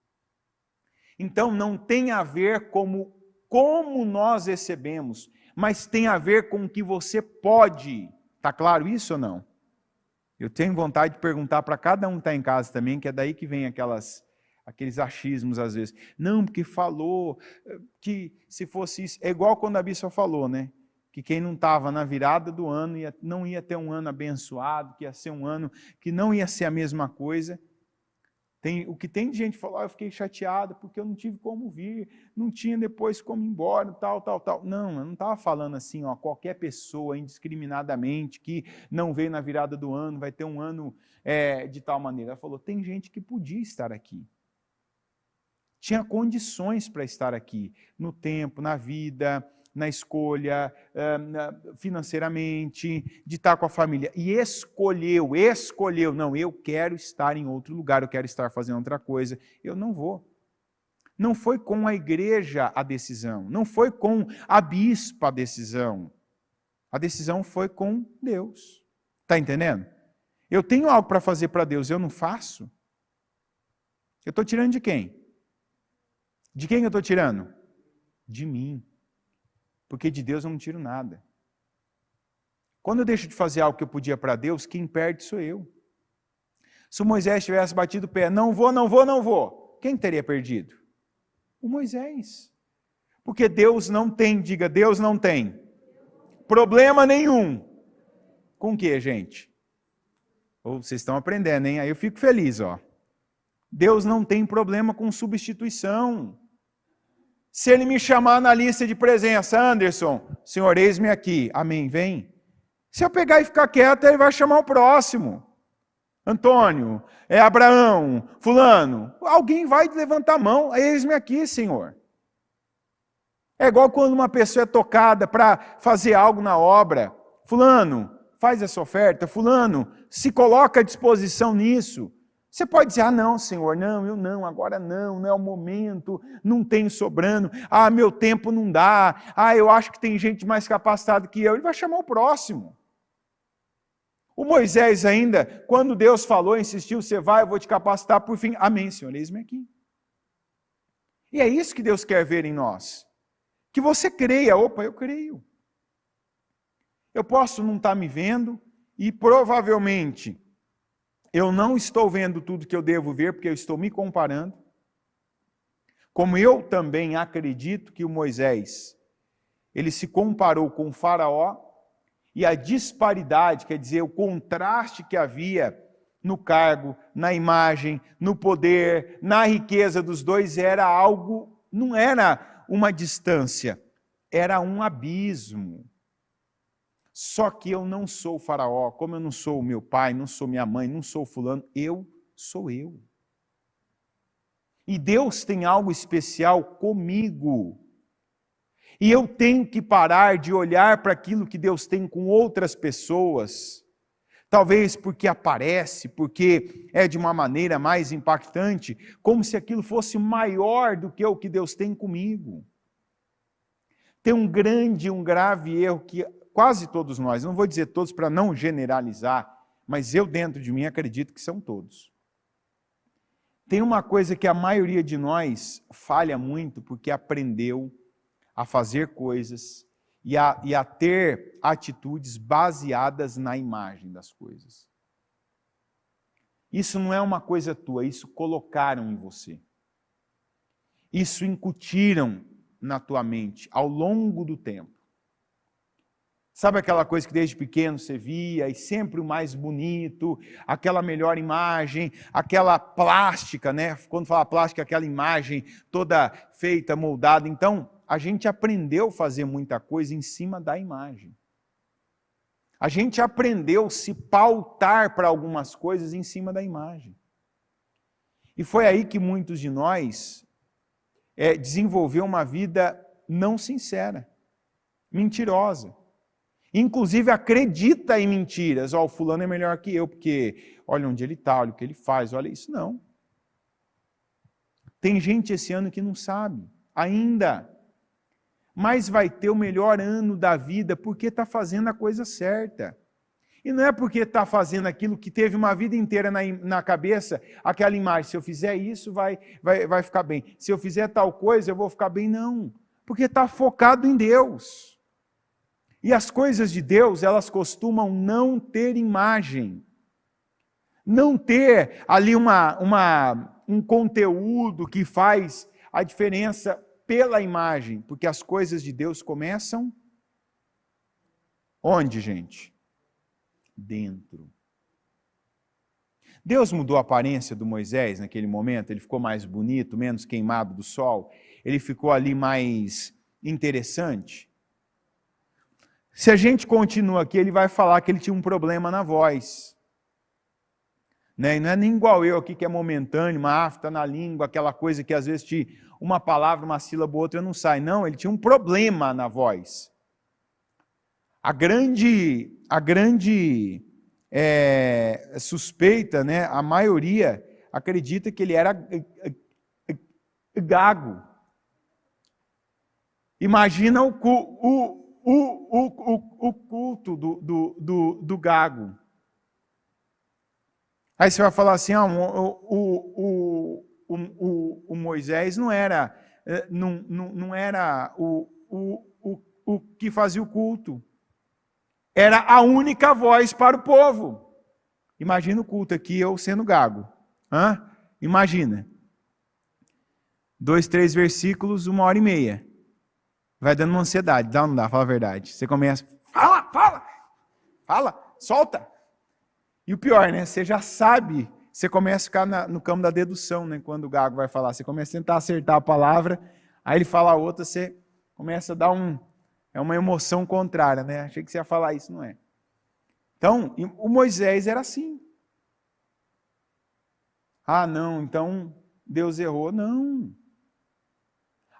Então não tem a ver como nós recebemos, mas tem a ver com o que você pode. Está claro isso ou não? Eu tenho vontade de perguntar para cada um que está em casa também, que é daí que vem aqueles achismos às vezes. Não, porque falou que se fosse isso... É igual quando a bispa falou, né? Que quem não estava na virada do ano não ia ter um ano abençoado, que ia ser um ano que não ia ser a mesma coisa. O que tem de gente que falou, eu fiquei chateado porque eu não tive como vir, não tinha depois como ir embora, tal. Não, eu não estava falando assim, qualquer pessoa indiscriminadamente que não veio na virada do ano, vai ter um ano de tal maneira. Ela falou, tem gente que podia estar aqui. Tinha condições para estar aqui, no tempo, na vida, na escolha, financeiramente, de estar com a família. E escolheu, não, eu quero estar em outro lugar, eu quero estar fazendo outra coisa. Eu não vou. Não foi com a igreja a decisão, não foi com a bispa a decisão. A decisão foi com Deus. Está entendendo? Eu tenho algo para fazer para Deus, eu não faço? Eu estou tirando de quem? De quem eu estou tirando? De mim. Porque de Deus eu não tiro nada. Quando eu deixo de fazer algo que eu podia para Deus, quem perde sou eu. Se o Moisés tivesse batido o pé, não vou, quem teria perdido? O Moisés. Porque Deus não tem, diga, Deus não tem problema nenhum. Com o que, gente? Ou vocês estão aprendendo, hein? Aí eu fico feliz, Deus não tem problema com substituição. Se ele me chamar na lista de presença, Anderson, Senhor, eis-me aqui, amém, vem. Se eu pegar e ficar quieto, ele vai chamar o próximo. Antônio, Abraão, fulano, alguém vai levantar a mão, eis-me aqui, Senhor. É igual quando uma pessoa é tocada para fazer algo na obra. Fulano, faz essa oferta, fulano, se coloca à disposição nisso. Você pode dizer, não, Senhor, não, eu não, agora não é o momento, não tenho sobrando, meu tempo não dá, eu acho que tem gente mais capacitada que eu. Ele vai chamar o próximo. O Moisés ainda, quando Deus falou, insistiu, você vai, eu vou te capacitar por fim. Amém, Senhor, eis-me aqui. E é isso que Deus quer ver em nós. Que você creia, eu creio. Eu posso não estar me vendo e provavelmente eu não estou vendo tudo que eu devo ver, porque eu estou me comparando. Como eu também acredito que o Moisés, ele se comparou com o faraó, e a disparidade, quer dizer, o contraste que havia no cargo, na imagem, no poder, na riqueza dos dois, era algo, não era uma distância, era um abismo. Só que eu não sou o faraó, como eu não sou o meu pai, não sou minha mãe, não sou fulano, eu sou eu. E Deus tem algo especial comigo. E eu tenho que parar de olhar para aquilo que Deus tem com outras pessoas, talvez porque aparece, porque é de uma maneira mais impactante, como se aquilo fosse maior do que o que Deus tem comigo. Tem um grave erro que quase todos nós, não vou dizer todos para não generalizar, mas eu dentro de mim acredito que são todos. Tem uma coisa que a maioria de nós falha muito porque aprendeu a fazer coisas e a ter atitudes baseadas na imagem das coisas. Isso não é uma coisa tua, isso colocaram em você. Isso incutiram na tua mente ao longo do tempo. Sabe aquela coisa que desde pequeno você via e sempre o mais bonito, aquela melhor imagem, aquela plástica, né? Quando fala plástica, aquela imagem toda feita, moldada. Então, a gente aprendeu a fazer muita coisa em cima da imagem. A gente aprendeu a se pautar para algumas coisas em cima da imagem. E foi aí que muitos de nós desenvolveu uma vida não sincera, mentirosa. Inclusive acredita em mentiras. O fulano é melhor que eu, porque olha onde ele está, olha o que ele faz, olha isso. Não. Tem gente esse ano que não sabe, ainda. Mas vai ter o melhor ano da vida porque está fazendo a coisa certa. E não é porque está fazendo aquilo que teve uma vida inteira na cabeça, aquela imagem, se eu fizer isso, vai ficar bem. Se eu fizer tal coisa, eu vou ficar bem. Não, porque está focado em Deus. E as coisas de Deus, elas costumam não ter imagem. Não ter ali um conteúdo que faz a diferença pela imagem. Porque as coisas de Deus começam onde, gente? Dentro. Deus mudou a aparência do Moisés naquele momento, ele ficou mais bonito, menos queimado do sol, ele ficou ali mais interessante. Se a gente continua aqui, ele vai falar que ele tinha um problema na voz. Né? E não é nem igual eu aqui que é momentâneo, uma afta na língua, aquela coisa que às vezes uma palavra, uma sílaba, outra não sai. Não, ele tinha um problema na voz. A grande suspeita, né? A maioria acredita que ele era gago. Imagina o culto do gago. Aí você vai falar assim, o Moisés não era o que fazia o culto. Era a única voz para o povo. Imagina o culto aqui, eu sendo gago. Imagina. 2, 3 versículos, 1h30. Vai dando uma ansiedade, dá ou não dá? Fala a verdade. Você começa, fala, solta. E o pior, né? Você já sabe, você começa a ficar no campo da dedução, né? Quando o gago vai falar, você começa a tentar acertar a palavra, aí ele fala a outra, você começa a dar uma emoção contrária, né? Achei que você ia falar isso, não é? Então, o Moisés era assim. Não, então Deus errou. Não.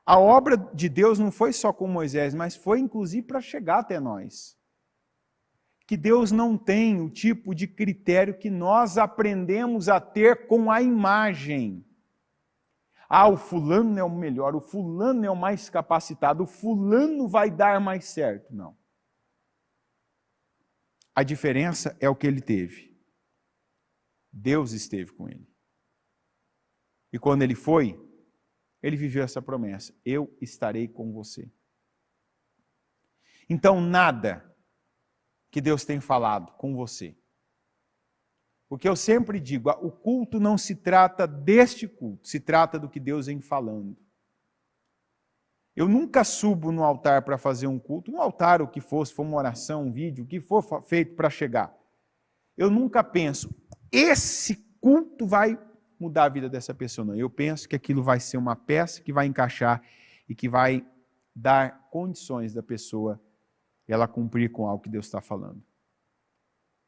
A obra de Deus não foi só com Moisés, mas foi inclusive para chegar até nós. Que Deus não tem o tipo de critério que nós aprendemos a ter com a imagem. O fulano é o melhor, o fulano é o mais capacitado, o fulano vai dar mais certo. Não. A diferença é o que ele teve. Deus esteve com ele. E quando ele foi, ele viveu essa promessa. Eu estarei com você. Então, nada que Deus tem falado com você. Porque eu sempre digo, o culto não se trata deste culto, se trata do que Deus vem falando. Eu nunca subo no altar para fazer um culto, um altar, o que fosse, for uma oração, um vídeo, o que for feito para chegar. Eu nunca penso, esse culto vai mudar a vida dessa pessoa. Não, eu penso que aquilo vai ser uma peça que vai encaixar e que vai dar condições da pessoa ela cumprir com algo que Deus está falando.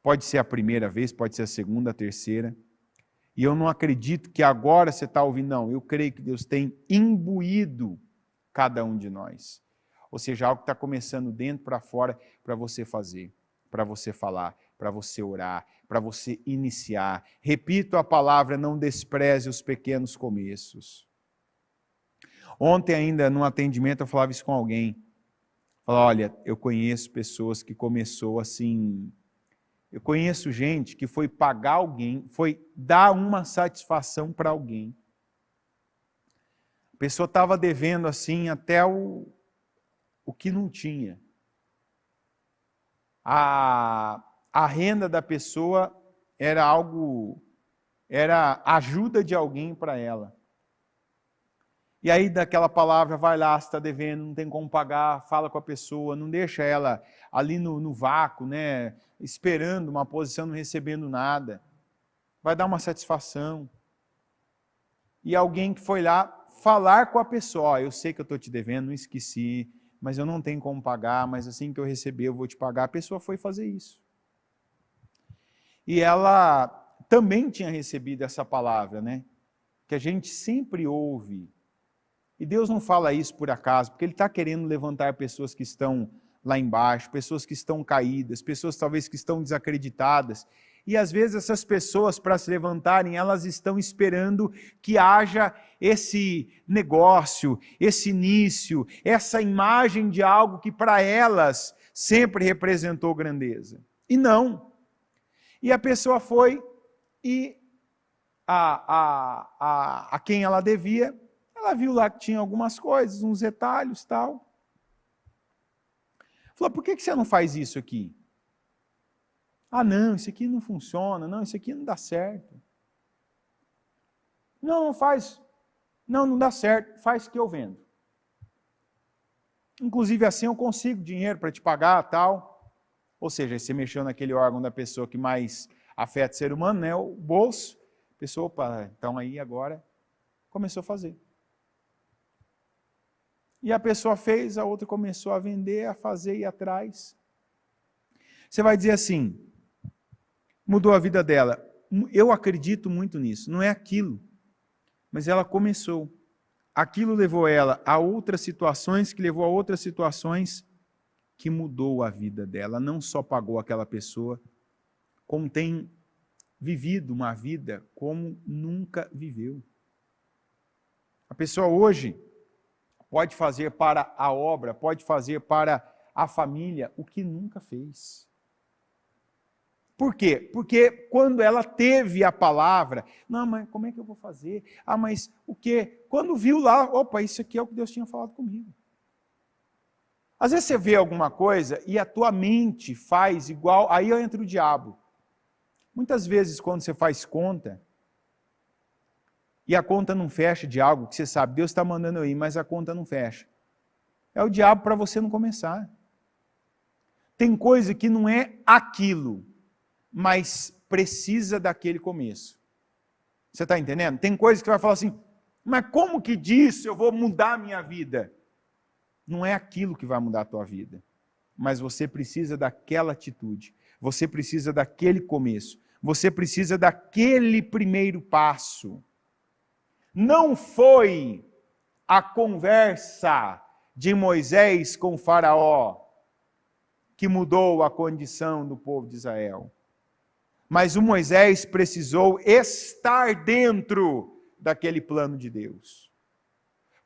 Pode ser a primeira vez, pode ser a segunda, a terceira. E eu não acredito que agora você está ouvindo, não. Eu creio que Deus tem imbuído cada um de nós. Ou seja, algo que está começando dentro para fora para você fazer, para você falar, para você orar, para você iniciar. Repito a palavra, não despreze os pequenos começos. Ontem ainda, num atendimento, eu falava isso com alguém. Falava, olha, eu conheço pessoas que começou assim... Eu conheço gente que foi pagar alguém, foi dar uma satisfação para alguém. A pessoa estava devendo assim até o que não tinha. A renda da pessoa era ajuda de alguém para ela. E aí daquela palavra, vai lá, se está devendo, não tem como pagar, fala com a pessoa, não deixa ela ali no vácuo, né, esperando uma posição, não recebendo nada. Vai dar uma satisfação. E alguém que foi lá falar com a pessoa, eu sei que eu estou te devendo, não esqueci, mas eu não tenho como pagar, mas assim que eu receber eu vou te pagar. A pessoa foi fazer isso. E ela também tinha recebido essa palavra, né, que a gente sempre ouve. E Deus não fala isso por acaso, porque Ele está querendo levantar pessoas que estão lá embaixo, pessoas que estão caídas, pessoas talvez que estão desacreditadas. E às vezes essas pessoas, para se levantarem, elas estão esperando que haja esse negócio, esse início, essa imagem de algo que para elas sempre representou grandeza. E não. E a pessoa foi e a quem ela devia, ela viu lá que tinha algumas coisas, uns retalhos e tal. Falou, por que você não faz isso aqui? Ah, não, isso aqui não funciona, não, isso aqui não dá certo. Não, não faz. Não dá certo, faz que eu vendo. Inclusive assim eu consigo dinheiro para te pagar, tal. Ou seja, você mexeu naquele órgão da pessoa que mais afeta o ser humano, né, o bolso. A pessoa, opa, então aí agora começou a fazer. E a pessoa fez, a outra começou a vender, a fazer, ir atrás. Você vai dizer assim, mudou a vida dela. Eu acredito muito nisso, não é aquilo. Mas ela começou. Aquilo levou ela a outras situações, que levou a outras situações, que mudou a vida dela. Não só pagou aquela pessoa, como tem vivido uma vida como nunca viveu. A pessoa hoje pode fazer para a obra, pode fazer para a família o que nunca fez. Por quê? Porque quando ela teve a palavra, não, mas como é que eu vou fazer? Ah, mas o quê? Quando viu lá, opa, isso aqui é o que Deus tinha falado comigo. Às vezes você vê alguma coisa e a tua mente faz igual, aí entra o diabo. Muitas vezes quando você faz conta, e a conta não fecha de algo que você sabe, Deus está mandando eu ir, mas a conta não fecha. É o diabo para você não começar. Tem coisa que não é aquilo, mas precisa daquele começo. Você está entendendo? Tem coisa que vai falar assim, mas como que disso eu vou mudar a minha vida? Não é aquilo que vai mudar a tua vida, mas você precisa daquela atitude, você precisa daquele começo, você precisa daquele primeiro passo. Não foi a conversa de Moisés com Faraó que mudou a condição do povo de Israel. Mas o Moisés precisou estar dentro daquele plano de Deus.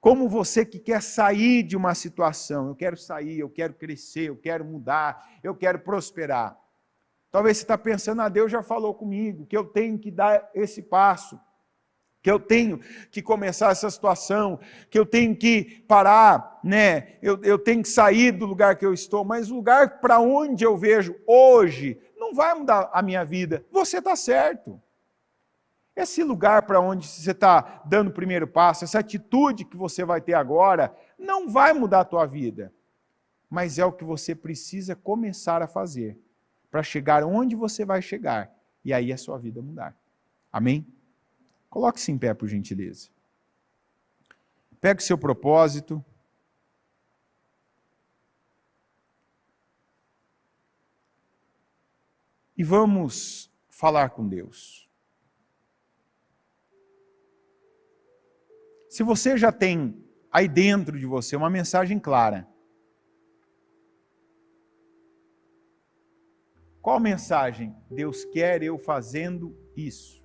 Como você que quer sair de uma situação, eu quero sair, eu quero crescer, eu quero mudar, eu quero prosperar. Talvez você está pensando, Deus já falou comigo, que eu tenho que dar esse passo, que eu tenho que começar essa situação, que eu tenho que parar, né? Eu tenho que sair do lugar que eu estou, mas o lugar para onde eu vejo hoje não vai mudar a minha vida. Você está certo. Esse lugar para onde você está dando o primeiro passo, essa atitude que você vai ter agora, não vai mudar a tua vida. Mas é o que você precisa começar a fazer para chegar onde você vai chegar e aí a sua vida mudar. Amém? Coloque-se em pé, por gentileza. Pegue o seu propósito. E vamos falar com Deus. Se você já tem aí dentro de você uma mensagem clara, Qual mensagem? Deus quer eu fazendo isso.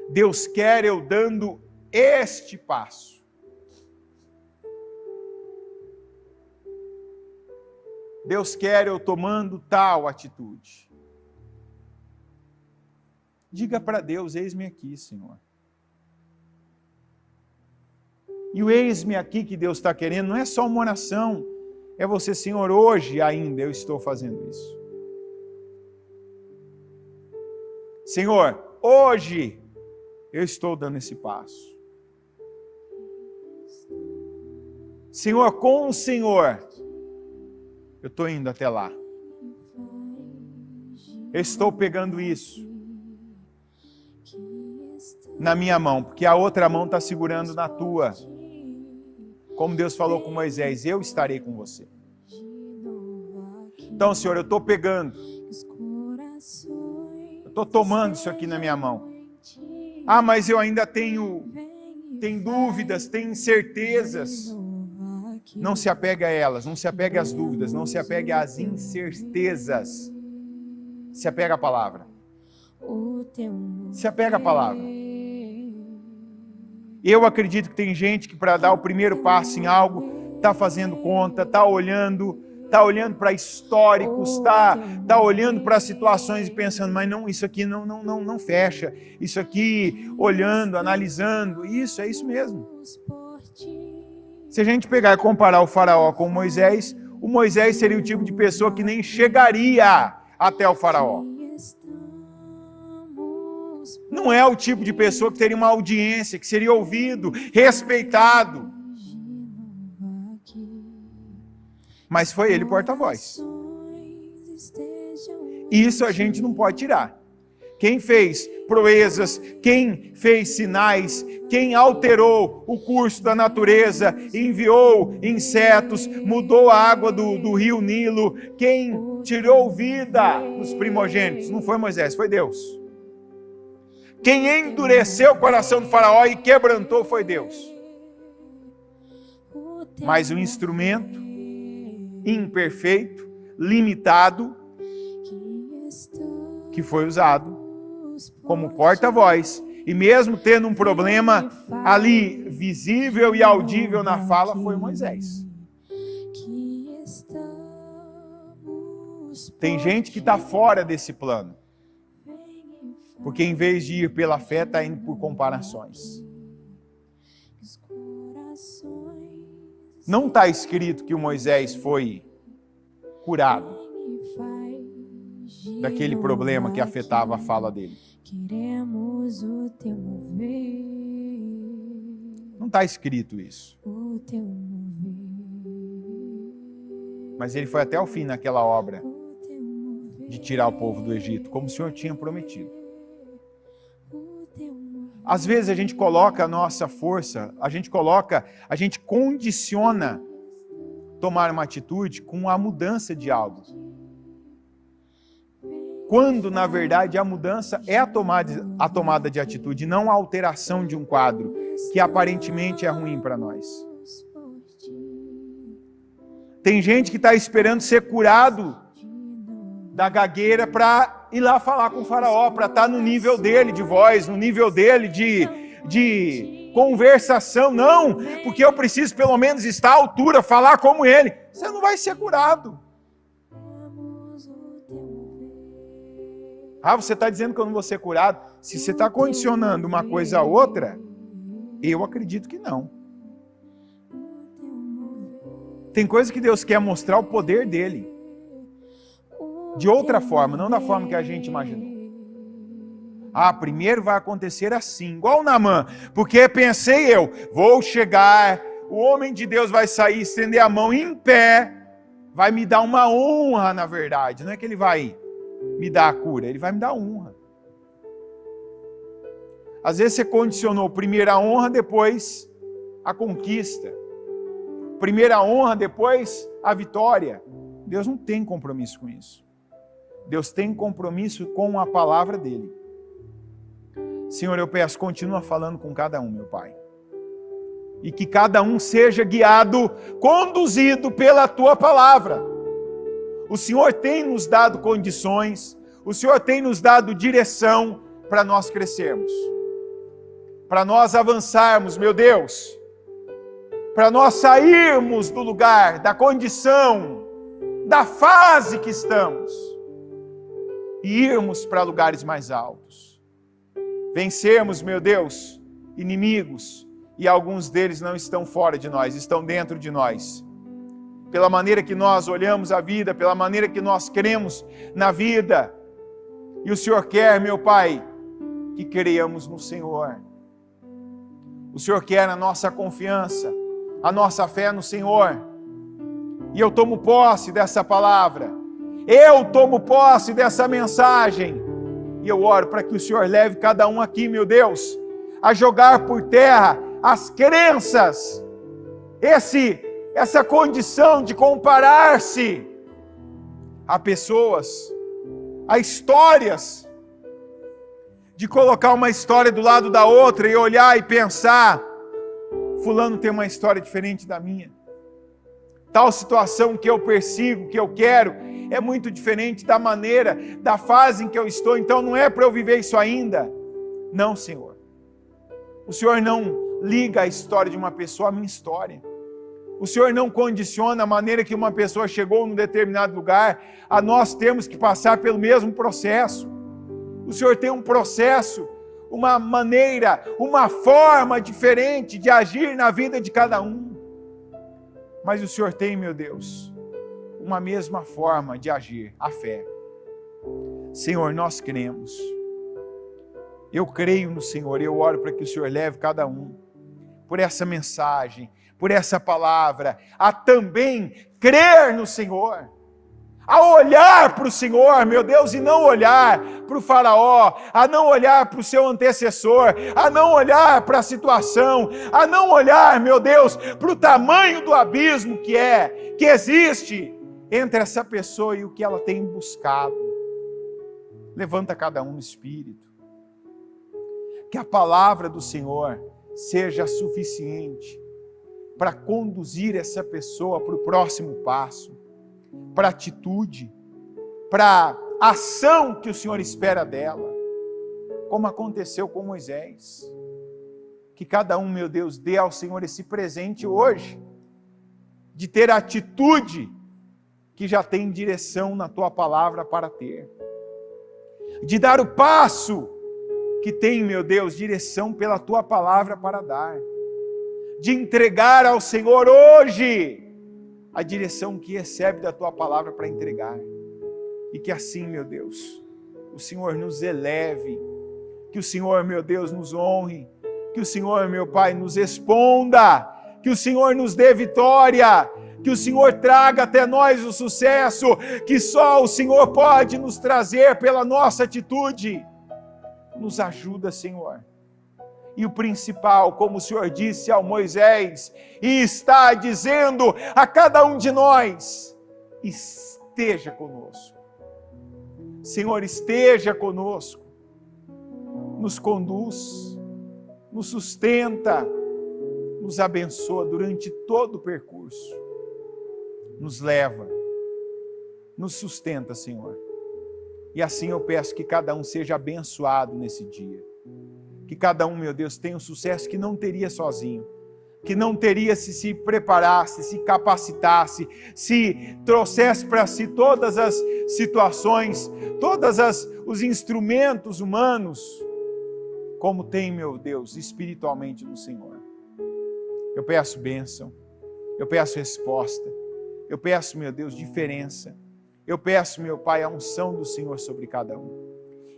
Deus quer eu dando este passo. Deus quer eu tomando tal atitude. Diga para Deus, eis-me aqui, Senhor. E o eis-me aqui que Deus está querendo não é só uma oração, é você, Senhor, hoje ainda eu estou fazendo isso. Senhor, hoje eu estou dando esse passo. Senhor, com o Senhor, eu estou indo até lá. Eu estou pegando isso na minha mão, porque a outra mão está segurando na tua. Como Deus falou com Moisés, eu estarei com você. Então, Senhor, eu estou pegando. Eu estou tomando isso aqui na minha mão. Ah, mas eu ainda tenho dúvidas, tenho incertezas. Não se apegue a elas, não se apegue às dúvidas, não se apegue às incertezas. Se apega à palavra. Se apega à palavra. Eu acredito que tem gente que para dar o primeiro passo em algo, está fazendo conta, está olhando para históricos, está olhando para situações e pensando, mas não, isso aqui não fecha. Isso aqui, olhando, analisando, é isso mesmo. Se a gente pegar e comparar o faraó com o Moisés seria o tipo de pessoa que nem chegaria até o faraó. Não é o tipo de pessoa que teria uma audiência, que seria ouvido, respeitado. Mas foi ele porta-voz. Isso a gente não pode tirar. Quem fez proezas, quem fez sinais, quem alterou o curso da natureza, enviou insetos, mudou a água do rio Nilo, quem tirou vida dos primogênitos, não foi Moisés, foi Deus. Quem endureceu o coração do faraó e quebrantou foi Deus. Mas o instrumento imperfeito, limitado, que foi usado como porta-voz, e mesmo tendo um problema ali visível e audível na fala, foi Moisés. Tem gente que está fora desse plano, porque em vez de ir pela fé, está indo por comparações. Não está escrito que o Moisés foi curado daquele problema que afetava a fala dele. Não está escrito isso. Mas ele foi até o fim naquela obra de tirar o povo do Egito, como o Senhor tinha prometido. Às vezes a gente coloca a nossa força, a gente condiciona tomar uma atitude com a mudança de algo. Quando, na verdade, a mudança é a tomada de atitude, não a alteração de um quadro, que aparentemente é ruim para nós. Tem gente que está esperando ser curado da gagueira para ir lá falar com o faraó, para estar no nível dele de voz, no nível dele de conversação. Não, porque eu preciso pelo menos estar à altura, falar como ele. Você não vai ser curado. Ah, você está dizendo que eu não vou ser curado? Se você está condicionando uma coisa a outra, eu acredito que não. Tem coisa que Deus quer mostrar o poder dele. De outra forma, não da forma que a gente imaginou. Ah, primeiro vai acontecer assim, igual o Naamã, porque pensei eu, vou chegar, o homem de Deus vai sair, estender a mão em pé, vai me dar uma honra, na verdade. Não é que ele vai me dar a cura, ele vai me dar honra. Às vezes você condicionou primeiro a honra, depois a conquista. Primeiro a honra, depois a vitória. Deus não tem compromisso com isso. Deus tem compromisso com a palavra dele. Senhor, eu peço, continua falando com cada um, meu Pai. E que cada um seja guiado, conduzido pela tua palavra. O Senhor tem nos dado condições, o Senhor tem nos dado direção para nós crescermos, para nós avançarmos, meu Deus, para nós sairmos do lugar, da condição, da fase que estamos e irmos para lugares mais altos. Vencermos, meu Deus, inimigos, e alguns deles não estão fora de nós, estão dentro de nós. Pela maneira que nós olhamos a vida, pela maneira que nós cremos na vida. E o Senhor quer, meu Pai, que creiamos no Senhor. O Senhor quer a nossa confiança, a nossa fé no Senhor. E eu tomo posse dessa palavra. Eu tomo posse dessa mensagem. E eu oro para que o Senhor leve cada um aqui, meu Deus, a jogar por terra as crenças, essa condição de comparar-se a pessoas, a histórias, de colocar uma história do lado da outra e olhar e pensar, fulano tem uma história diferente da minha. Tal situação que eu persigo, que eu quero, é muito diferente da maneira, da fase em que eu estou, então não é para eu viver isso ainda. Não, Senhor. O Senhor não liga a história de uma pessoa à minha história. O Senhor não condiciona a maneira que uma pessoa chegou num determinado lugar, a nós temos que passar pelo mesmo processo. O Senhor tem um processo, uma maneira, uma forma diferente de agir na vida de cada um. Mas o Senhor tem, meu Deus, uma mesma forma de agir, a fé. Senhor, nós cremos. Eu creio no Senhor, eu oro para que o Senhor leve cada um, por essa mensagem, por essa palavra, a também crer no Senhor, a olhar para o Senhor, meu Deus, e não olhar para o faraó, a não olhar para o seu antecessor, a não olhar para a situação, a não olhar, meu Deus, para o tamanho do abismo que existe entre essa pessoa e o que ela tem buscado. Levanta cada um no espírito. Que a palavra do Senhor seja suficiente para conduzir essa pessoa para o próximo passo, para a atitude, para a ação que o Senhor espera dela, como aconteceu com Moisés. Que cada um, meu Deus, dê ao Senhor esse presente hoje, de ter a atitude que já tem direção na tua palavra para ter, de dar o passo que tem, meu Deus, direção pela tua palavra para dar, de entregar ao Senhor hoje a direção que recebe da tua palavra para entregar, e que assim, meu Deus, o Senhor nos eleve, que o Senhor, meu Deus, nos honre, que o Senhor, meu Pai, nos responda, que o Senhor nos dê vitória, que o Senhor traga até nós o sucesso que só o Senhor pode nos trazer pela nossa atitude. Nos ajuda, Senhor. E o principal, como o Senhor disse ao Moisés, e está dizendo a cada um de nós, esteja conosco. Senhor, esteja conosco. Nos conduz, nos sustenta, nos abençoa durante todo o percurso. Nos leva, nos sustenta, Senhor. E assim eu peço que cada um seja abençoado nesse dia. Que cada um, meu Deus, tenha um sucesso que não teria sozinho. Que não teria se preparasse, se capacitasse, se trouxesse para si todas as situações, todos os instrumentos humanos, como tem, meu Deus, espiritualmente no Senhor. Eu peço bênção, eu peço resposta, eu peço, meu Deus, diferença. Eu peço, meu Pai, a unção do Senhor sobre cada um.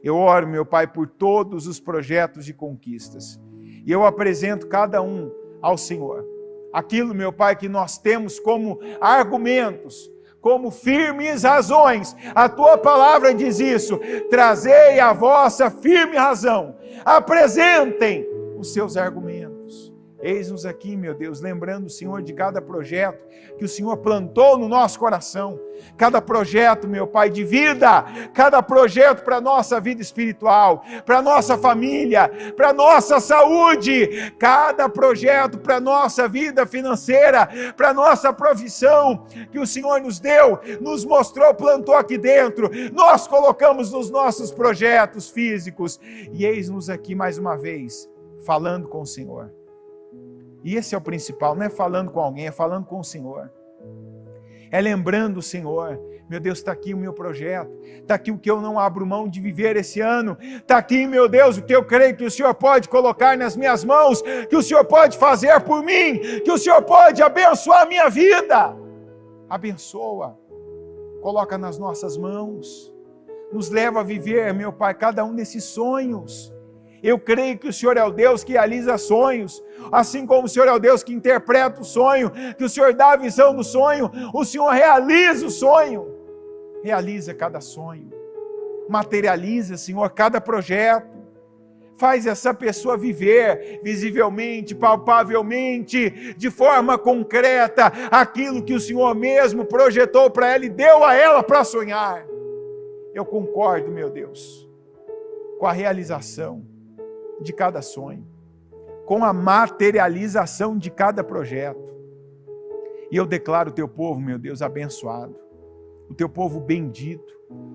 Eu oro, meu Pai, por todos os projetos de conquistas. E eu apresento cada um ao Senhor. Aquilo, meu Pai, que nós temos como argumentos, como firmes razões. A Tua palavra diz isso. Trazei a vossa firme razão. Apresentem os seus argumentos. Eis-nos aqui, meu Deus, lembrando, Senhor, de cada projeto que o Senhor plantou no nosso coração. Cada projeto, meu Pai, de vida, cada projeto para a nossa vida espiritual, para a nossa família, para a nossa saúde, cada projeto para a nossa vida financeira, para a nossa profissão que o Senhor nos deu, nos mostrou, plantou aqui dentro. Nós colocamos nos nossos projetos físicos e eis-nos aqui mais uma vez, falando com o Senhor. E esse é o principal, não é falando com alguém, é falando com o Senhor. É lembrando o Senhor, meu Deus, está aqui o meu projeto, está aqui o que eu não abro mão de viver esse ano, está aqui, meu Deus, o que eu creio que o Senhor pode colocar nas minhas mãos, que o Senhor pode fazer por mim, que o Senhor pode abençoar a minha vida. Abençoa, coloca nas nossas mãos, nos leva a viver, meu Pai, cada um desses sonhos. Eu creio que o Senhor é o Deus que realiza sonhos, assim como o Senhor é o Deus que interpreta o sonho, que o Senhor dá a visão do sonho, o Senhor realiza o sonho, realiza cada sonho, materializa, Senhor, cada projeto, faz essa pessoa viver visivelmente, palpavelmente, de forma concreta, aquilo que o Senhor mesmo projetou para ela e deu a ela para sonhar. Eu concordo, meu Deus, com a realização de cada sonho, com a materialização de cada projeto. E eu declaro o teu povo, meu Deus, abençoado, o teu povo bendito,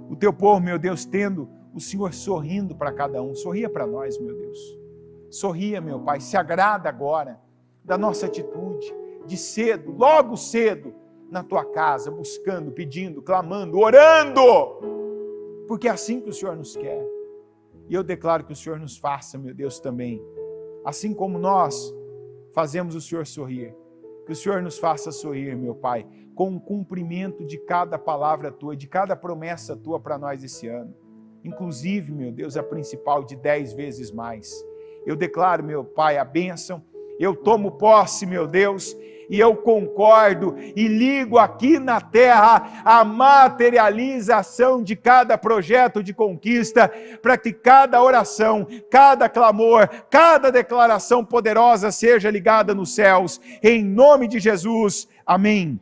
o teu povo, meu Deus, tendo o Senhor sorrindo para cada um. Sorria para nós, meu Deus. Sorria, meu Pai, se agrada agora da nossa atitude, de cedo, logo cedo, na tua casa, buscando, pedindo, clamando, orando, porque é assim que o Senhor nos quer. E eu declaro que o Senhor nos faça, meu Deus, também, assim como nós fazemos o Senhor sorrir, que o Senhor nos faça sorrir, meu Pai, com o cumprimento de cada palavra tua, de cada promessa tua para nós esse ano. Inclusive, meu Deus, a principal de 10 vezes mais. Eu declaro, meu Pai, a bênção, eu tomo posse, meu Deus, e eu concordo e ligo aqui na terra a materialização de cada projeto de conquista, para que cada oração, cada clamor, cada declaração poderosa seja ligada nos céus, em nome de Jesus, amém.